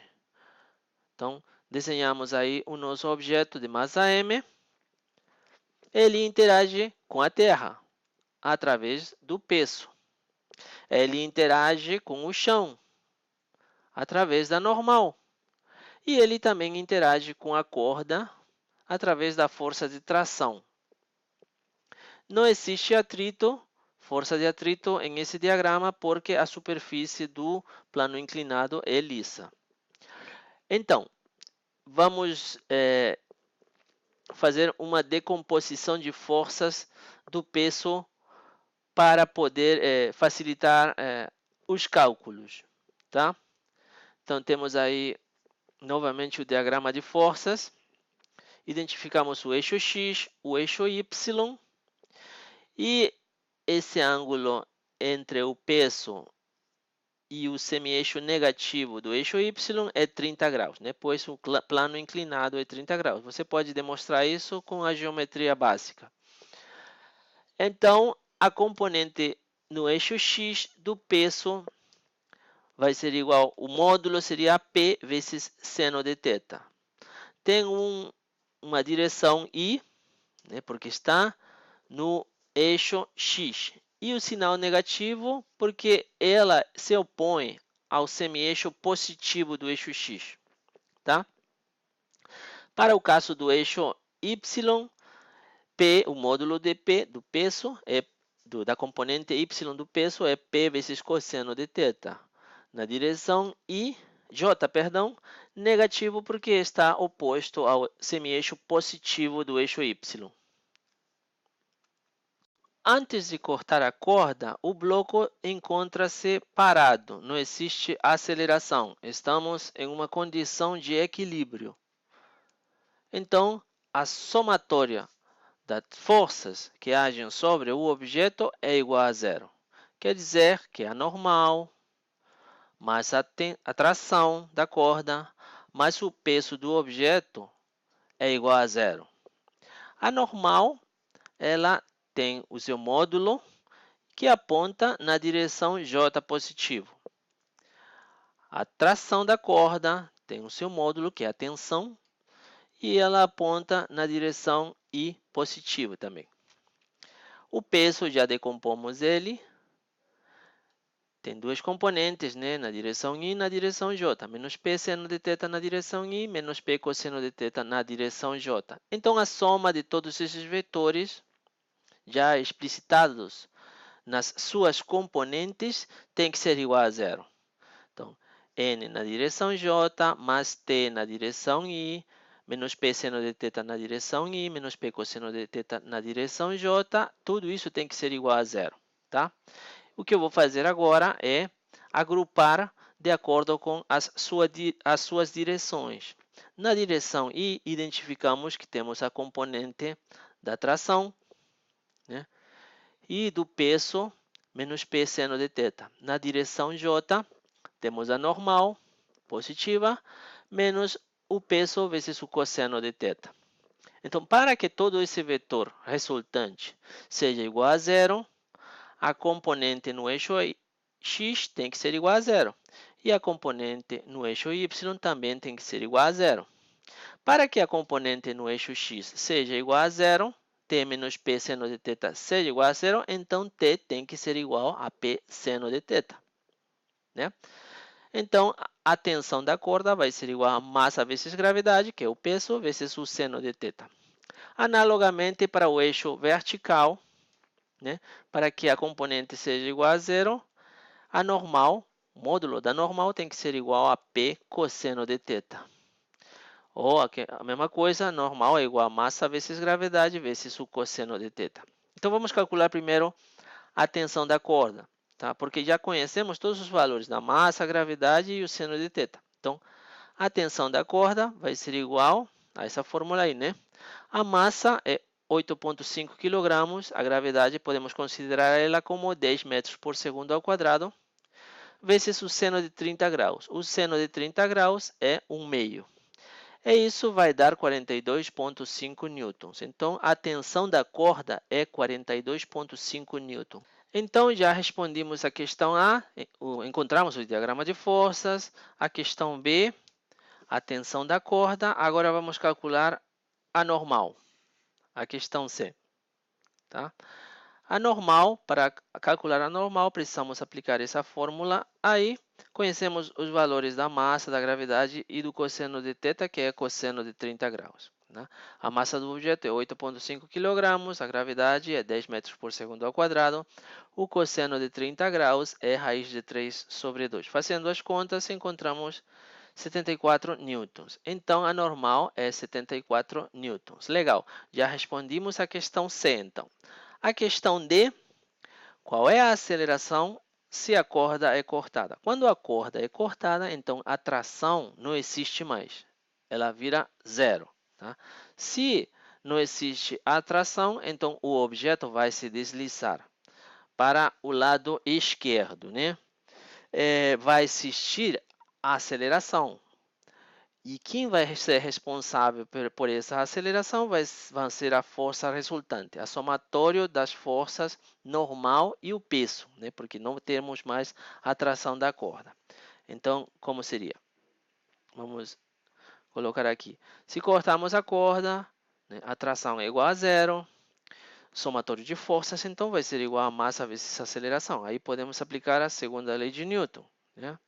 Então, desenhamos aí o nosso objeto de massa M. Ele interage com a Terra através do peso. Ele interage com o chão através da normal. E ele também interage com a corda através da força de tração. Não existe atrito, força de atrito em esse diagrama porque a superfície do plano inclinado é lisa. Então, vamos fazer uma decomposição de forças do peso para poder facilitar os cálculos, tá? Então, temos aí novamente o diagrama de forças. Identificamos o eixo X, o eixo Y e esse ângulo entre o peso e o semi-eixo negativo do eixo Y é 30 graus, né? Pois o plano inclinado é 30 graus. Você pode demonstrar isso com a geometria básica. Então, a componente no eixo X do peso vai ser igual, o módulo seria P vezes seno de θ. Tem uma direção I, né, porque está no eixo X. E o sinal negativo, porque ela se opõe ao semi-eixo positivo do eixo X. Tá? Para o caso do eixo Y, P, o módulo de P do peso, da componente Y do peso, é P vezes cosseno de θ. Na direção J, negativo porque está oposto ao semi-eixo positivo do eixo Y. Antes de cortar a corda, o bloco encontra-se parado, não existe aceleração, estamos em uma condição de equilíbrio. Então, a somatória das forças que agem sobre o objeto é igual a zero. Quer dizer que a normal, mais a tração da corda, mais o peso do objeto é igual a zero. A normal, ela tem o seu módulo, que aponta na direção J positivo. A tração da corda tem o seu módulo, que é a tensão, e ela aponta na direção I positivo também. O peso, já decompomos ele, tem duas componentes, né? Na direção I e na direção J. Menos P seno de θ na direção I, menos P cosseno de θ na direção J. Então, a soma de todos esses vetores, já explicitados nas suas componentes, tem que ser igual a zero. Então, n na direção j, mais t na direção i, menos p seno de θ na direção i, menos p cosseno de θ na direção j, tudo isso tem que ser igual a zero, tá? O que eu vou fazer agora é agrupar de acordo com as suas direções. Na direção i, identificamos que temos a componente da tração, né? E do peso, menos p seno de θ. Na direção j, temos a normal, positiva, menos o peso vezes o cosseno de θ. Então, para que todo esse vetor resultante seja igual a zero, a componente no eixo x tem que ser igual a zero. E a componente no eixo y também tem que ser igual a zero. Para que a componente no eixo x seja igual a zero, t menos p seno de θ seja igual a zero, então t tem que ser igual a p seno de θ, né? Então, a tensão da corda vai ser igual a massa vezes gravidade, que é o peso, vezes o seno de θ. Analogamente, para o eixo vertical, né, para que a componente seja igual a zero, a normal, o módulo da normal tem que ser igual a p cosseno de θ. Ou a mesma coisa, normal é igual a massa vezes gravidade vezes o cosseno de θ. Então, vamos calcular primeiro a tensão da corda, tá? Porque já conhecemos todos os valores da massa, gravidade e o seno de θ. Então, a tensão da corda vai ser igual a essa fórmula aí, né? A massa é 8,5 kg, a gravidade podemos considerar ela como 10 metros por segundo ao quadrado, vezes o seno de 30 graus. O seno de 30 graus é 1/2. E isso vai dar 42,5 newtons. Então, a tensão da corda é 42,5 newtons. Então, já respondemos a questão A, encontramos o diagrama de forças. A questão B, a tensão da corda. Agora, vamos calcular a normal, a questão C. Tá? A normal, para calcular a normal, precisamos aplicar essa fórmula aí. Conhecemos os valores da massa, da gravidade e do cosseno de θ, que é cosseno de 30 graus. Né? A massa do objeto é 8,5 kg, a gravidade é 10 metros por segundo ao quadrado, o cosseno de 30 graus é raiz de 3 sobre 2. Fazendo as contas, encontramos 74 newtons. Então, a normal é 74 newtons. Legal, já respondimos a questão C, então. A questão D, qual é a aceleração se a corda é cortada? Quando a corda é cortada, então a tração não existe mais. Ela vira zero. Tá? Se não existe a tração, então o objeto vai se deslizar para o lado esquerdo, né? Vai existir a aceleração. E quem vai ser responsável por essa aceleração vai ser a força resultante, a somatório das forças normal e o peso, né? Porque não temos mais a tração da corda. Então, como seria? Vamos colocar aqui. Se cortarmos a corda, né, a tração é igual a zero, somatório de forças, então vai ser igual a massa vezes a aceleração. Aí podemos aplicar a segunda lei de Newton, né?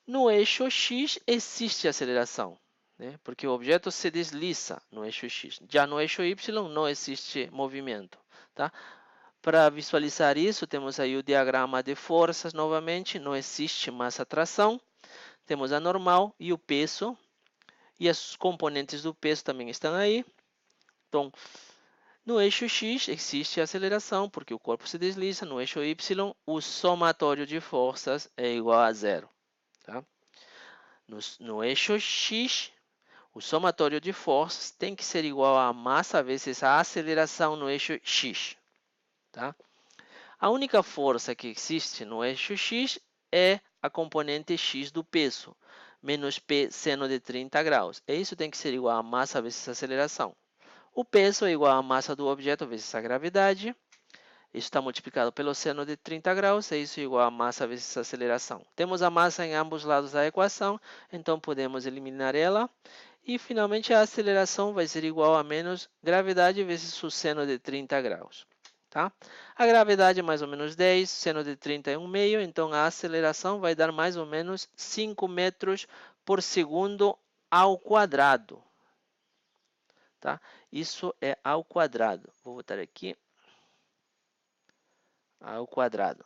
No eixo x existe aceleração, né? Porque o objeto se desliza no eixo x. Já no eixo y não existe movimento. Tá? Para visualizar isso, temos aí o diagrama de forças novamente. Não existe mais atração. Temos a normal e o peso. E as componentes do peso também estão aí. Então, no eixo x existe aceleração, porque o corpo se desliza. No eixo y, o somatório de forças é igual a zero. Tá? No eixo x, o somatório de forças tem que ser igual a massa vezes a aceleração no eixo x. Tá? A única força que existe no eixo x é a componente x do peso, menos p seno de 30 graus. E isso tem que ser igual a massa vezes a aceleração. O peso é igual a massa do objeto vezes a gravidade. Isso está multiplicado pelo seno de 30 graus, é isso igual a massa vezes a aceleração. Temos a massa em ambos lados da equação, então podemos eliminar ela. E, finalmente, a aceleração vai ser igual a menos gravidade vezes o seno de 30 graus. Tá? A gravidade é mais ou menos 10, seno de 30 é 1/2, então a aceleração vai dar mais ou menos 5 metros por segundo ao quadrado. Tá? Isso é ao quadrado. Vou botar aqui ao quadrado,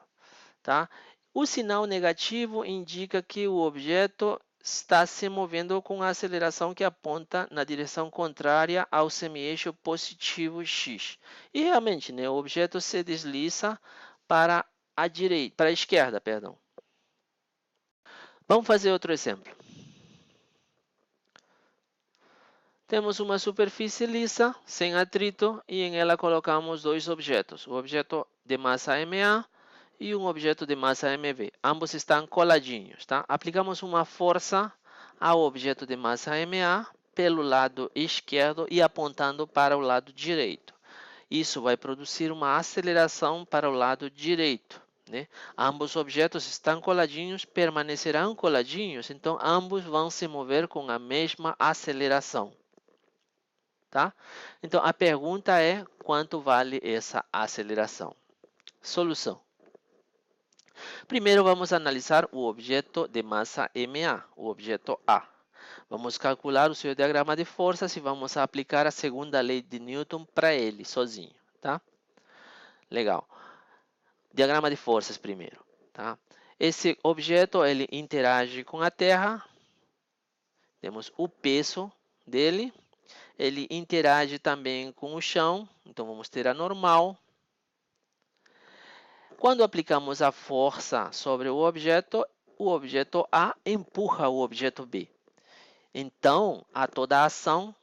tá? O sinal negativo indica que o objeto está se movendo com a aceleração que aponta na direção contrária ao semi-eixo positivo x. E realmente, né, o objeto se desliza para a direita, para a esquerda, perdão. Vamos fazer outro exemplo. Temos uma superfície lisa, sem atrito, e em ela colocamos dois objetos. O objeto de massa MA e um objeto de massa MV. Ambos estão coladinhos, tá? Aplicamos uma força ao objeto de massa MA pelo lado esquerdo e apontando para o lado direito. Isso vai produzir uma aceleração para o lado direito, né? Ambos objetos estão coladinhos, permanecerão coladinhos, então ambos vão se mover com a mesma aceleração. Tá? Então, a pergunta é quanto vale essa aceleração? Solução. Primeiro, vamos analisar o objeto de massa MA, o objeto A. Vamos calcular o seu diagrama de forças e vamos aplicar a segunda lei de Newton para ele, sozinho. Tá? Legal. Diagrama de forças primeiro. Tá? Esse objeto ele interage com a Terra. Temos o peso dele. Ele interage também com o chão, então vamos ter a normal. Quando aplicamos a força sobre o objeto A empurra o objeto B. Então, a toda ação,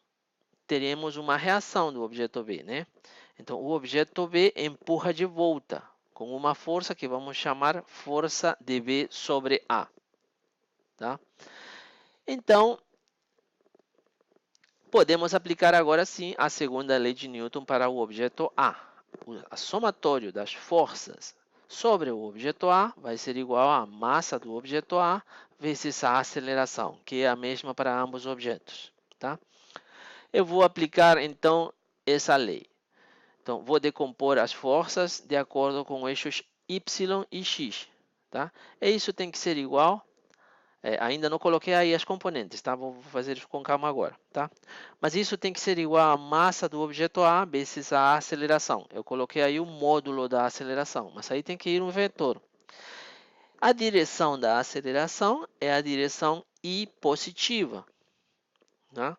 teremos uma reação do objeto B, né? Então, o objeto B empurra de volta, com uma força que vamos chamar força de B sobre A. Tá? Então, podemos aplicar agora sim a segunda lei de Newton para o objeto A. O somatório das forças sobre o objeto A vai ser igual à massa do objeto A vezes a aceleração, que é a mesma para ambos os objetos. Tá? Eu vou aplicar então essa lei. Então, vou decompor as forças de acordo com eixos Y e X. Tá? E isso tem que ser igual. Ainda não coloquei aí as componentes, tá? Vou fazer isso com calma agora, tá? Mas isso tem que ser igual à massa do objeto A vezes a aceleração. Eu coloquei aí o módulo da aceleração, mas aí tem que ir um vetor. A direção da aceleração é a direção I positiva, tá?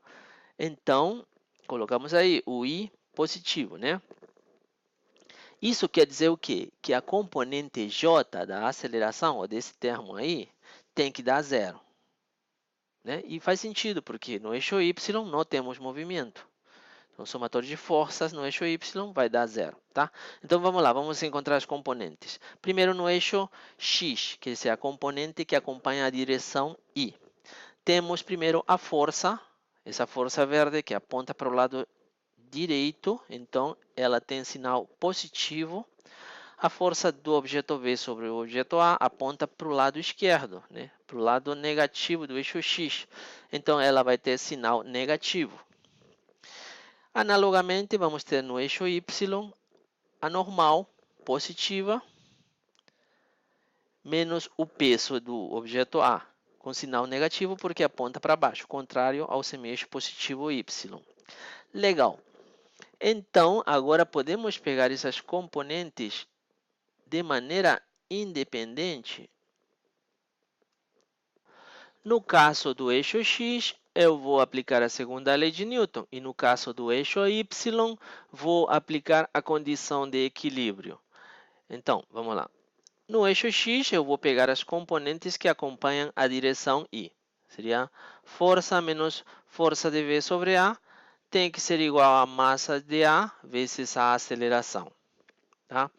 Então, colocamos aí o I positivo, né? Isso quer dizer o quê? Que a componente J da aceleração, ou desse termo aí, tem que dar zero. Né? E faz sentido, porque no eixo Y não temos movimento. Então, o somatório de forças no eixo Y vai dar zero. Tá? Então, vamos lá, vamos encontrar as componentes. Primeiro, no eixo X, que é a componente que acompanha a direção I. Temos primeiro a força, essa força verde que aponta para o lado direito, então ela tem sinal positivo. A força do objeto V sobre o objeto A aponta para o lado esquerdo, né? Para o lado negativo do eixo X. Então, ela vai ter sinal negativo. Analogamente, vamos ter no eixo Y a normal positiva menos o peso do objeto A, com sinal negativo porque aponta para baixo, contrário ao semi-eixo positivo Y. Legal. Então, agora podemos pegar essas componentes de maneira independente. No caso do eixo X, eu vou aplicar a segunda lei de Newton. E no caso do eixo Y, vou aplicar a condição de equilíbrio. Então, vamos lá. No eixo X, eu vou pegar as componentes que acompanham a direção I. Seria força menos força de V sobre A tem que ser igual a massa de A vezes a aceleração. Tá?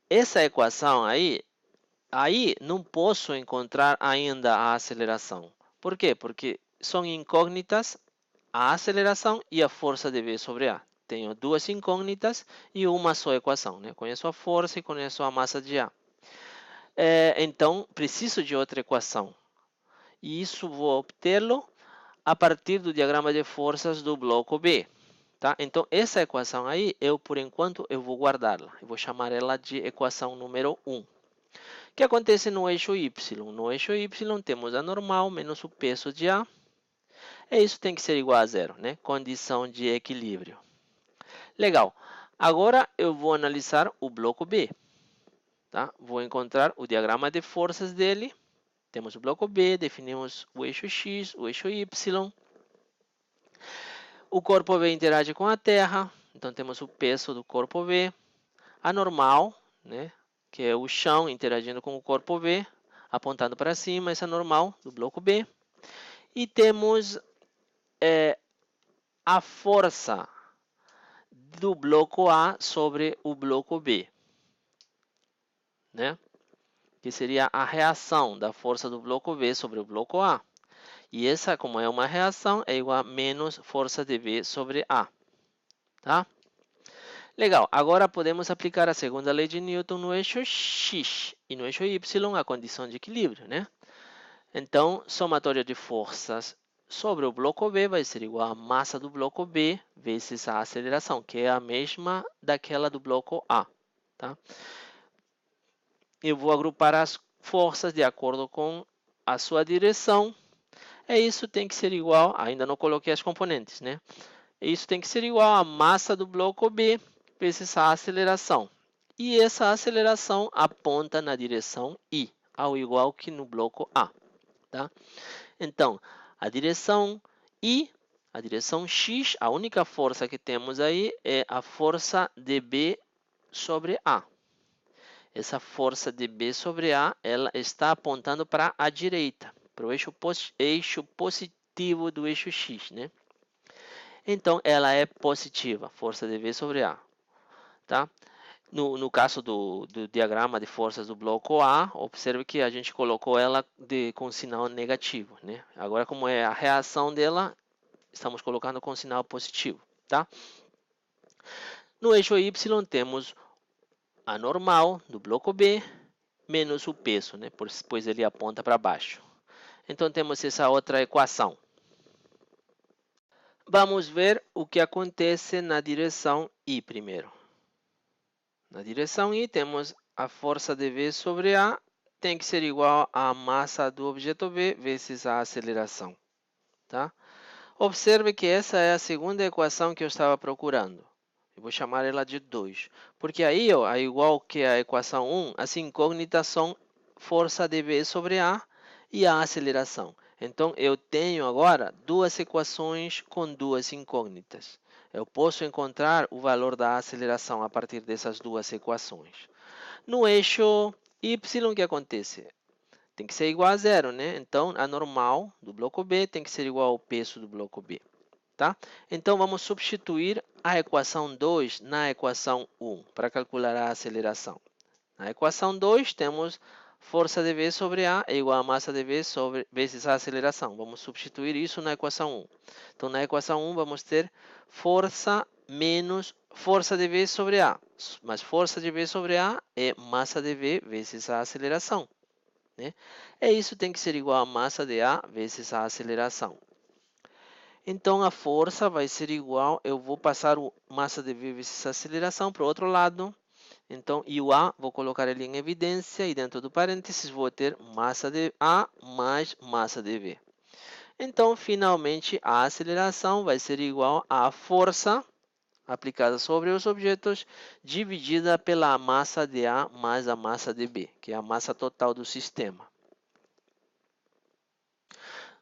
Essa equação aí não posso encontrar ainda a aceleração. Por quê? Porque são incógnitas a aceleração e a força de V sobre A. Tenho duas incógnitas e uma só equação. Né? Conheço a força e conheço a massa de A. Então, preciso de outra equação. E isso vou obtê-lo a partir do diagrama de forças do bloco B. Tá? Então, essa equação aí, por enquanto, eu vou guardá-la. Eu vou chamar ela de equação número 1. O que acontece no eixo Y? No eixo Y temos a normal menos o peso de A. E isso tem que ser igual a zero, né? Condição de equilíbrio. Legal. Agora eu vou analisar o bloco B. Tá? Vou encontrar o diagrama de forças dele. Temos o bloco B, definimos o eixo X, o eixo Y. O corpo B interage com a Terra, então temos o peso do corpo B. A normal, né, que é o chão interagindo com o corpo B, apontando para cima, essa normal do bloco B. E temos a força do bloco A sobre o bloco B, né? Que seria a reação da força do bloco B sobre o bloco A. E essa, como é uma reação, é igual a menos força de B sobre A. Tá? Legal, agora podemos aplicar a segunda lei de Newton no eixo X e no eixo Y, a condição de equilíbrio, né? Então, somatória de forças sobre o bloco B vai ser igual a massa do bloco B vezes a aceleração, que é a mesma daquela do bloco A. Tá? Eu vou agrupar as forças de acordo com a sua direção. Isso tem que ser igual, ainda não coloquei as componentes, né? Isso tem que ser igual à massa do bloco B vezes a aceleração. E essa aceleração aponta na direção I, ao igual que no bloco A. Tá? Então, a direção I, a direção X, a única força que temos aí é a força de B sobre A. Essa força de B sobre A, ela está apontando para a direita, para o eixo positivo do eixo X, né? Então, ela é positiva, força de B sobre A. Tá? No caso do diagrama de forças do bloco A, observe que a gente colocou ela com sinal negativo, né? Agora, como é a reação dela, estamos colocando com sinal positivo, tá? No eixo Y, temos a normal do bloco B menos o peso, né? Pois ele aponta para baixo. Então, temos essa outra equação. Vamos ver o que acontece na direção I primeiro. Na direção I, temos a força de V sobre A, tem que ser igual à massa do objeto B vezes a aceleração. Tá? Observe que essa é a segunda equação que eu estava procurando. Eu vou chamar ela de 2. Porque aí, ó, é igual que a equação 1, as incógnitas são força de V sobre A e a aceleração. Então, eu tenho agora duas equações com duas incógnitas. Eu posso encontrar o valor da aceleração a partir dessas duas equações. No eixo Y, o que acontece? Tem que ser igual a zero, né? Então, a normal do bloco B tem que ser igual ao peso do bloco B. Tá? Então, vamos substituir a equação 2 na equação 1 para calcular a aceleração. Na equação 2, temos força de V sobre A é igual a massa de V vezes a aceleração. Vamos substituir isso na equação 1. Então, na equação 1, vamos ter força menos força de V sobre A. Mas força de V sobre A é massa de V vezes a aceleração. Né? Isso tem que ser igual a massa de A vezes a aceleração. Então, a força vai ser igual, eu vou passar o massa de V vezes a aceleração para o outro lado. Então, e o A, vou colocar ele em evidência e dentro do parênteses vou ter massa de A mais massa de V. Então, finalmente, a aceleração vai ser igual à força aplicada sobre os objetos dividida pela massa de A mais a massa de B, que é a massa total do sistema.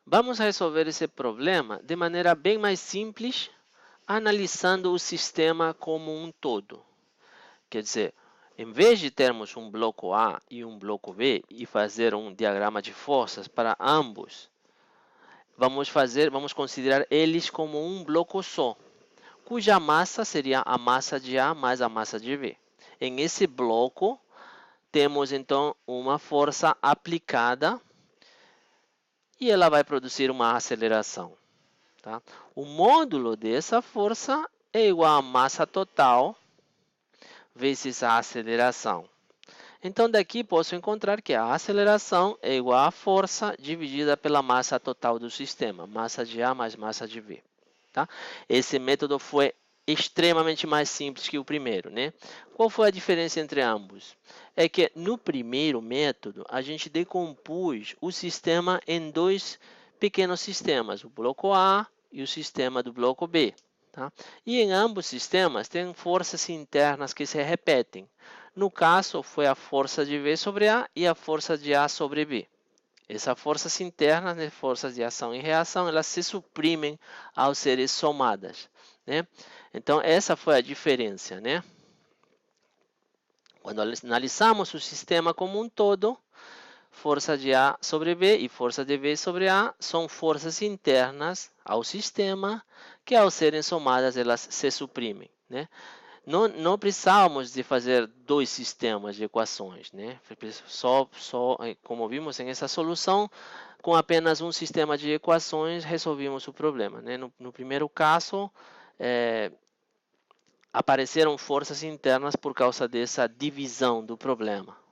Vamos resolver esse problema de maneira bem mais simples, analisando o sistema como um todo. Quer dizer, em vez de termos um bloco A e um bloco B e fazer um diagrama de forças para ambos, vamos considerar eles como um bloco só, cuja massa seria a massa de A mais a massa de B. Em esse bloco, temos então uma força aplicada e ela vai produzir uma aceleração. Tá? O módulo dessa força é igual à massa total vezes a aceleração. Então, daqui posso encontrar que a aceleração é igual à força dividida pela massa total do sistema, massa de A mais massa de V. Tá? Esse método foi extremamente mais simples que o primeiro, né? Qual foi a diferença entre ambos? É que no primeiro método, a gente decompôs o sistema em dois pequenos sistemas, o bloco A e o sistema do bloco B. Tá? E em ambos sistemas tem forças internas que se repetem. No caso, foi a força de V sobre A e a força de A sobre B. Essas forças internas, né, forças de ação e reação, elas se suprimem ao serem somadas, né? Então, essa foi a diferença, né? Quando analisamos o sistema como um todo, força de A sobre B e força de B sobre A são forças internas ao sistema que, ao serem somadas, elas se suprimem, né? Não precisávamos de fazer dois sistemas de equações, né? Como vimos em essa solução, com apenas um sistema de equações resolvimos o problema, né? No primeiro caso, apareceram forças internas por causa dessa divisão do problema.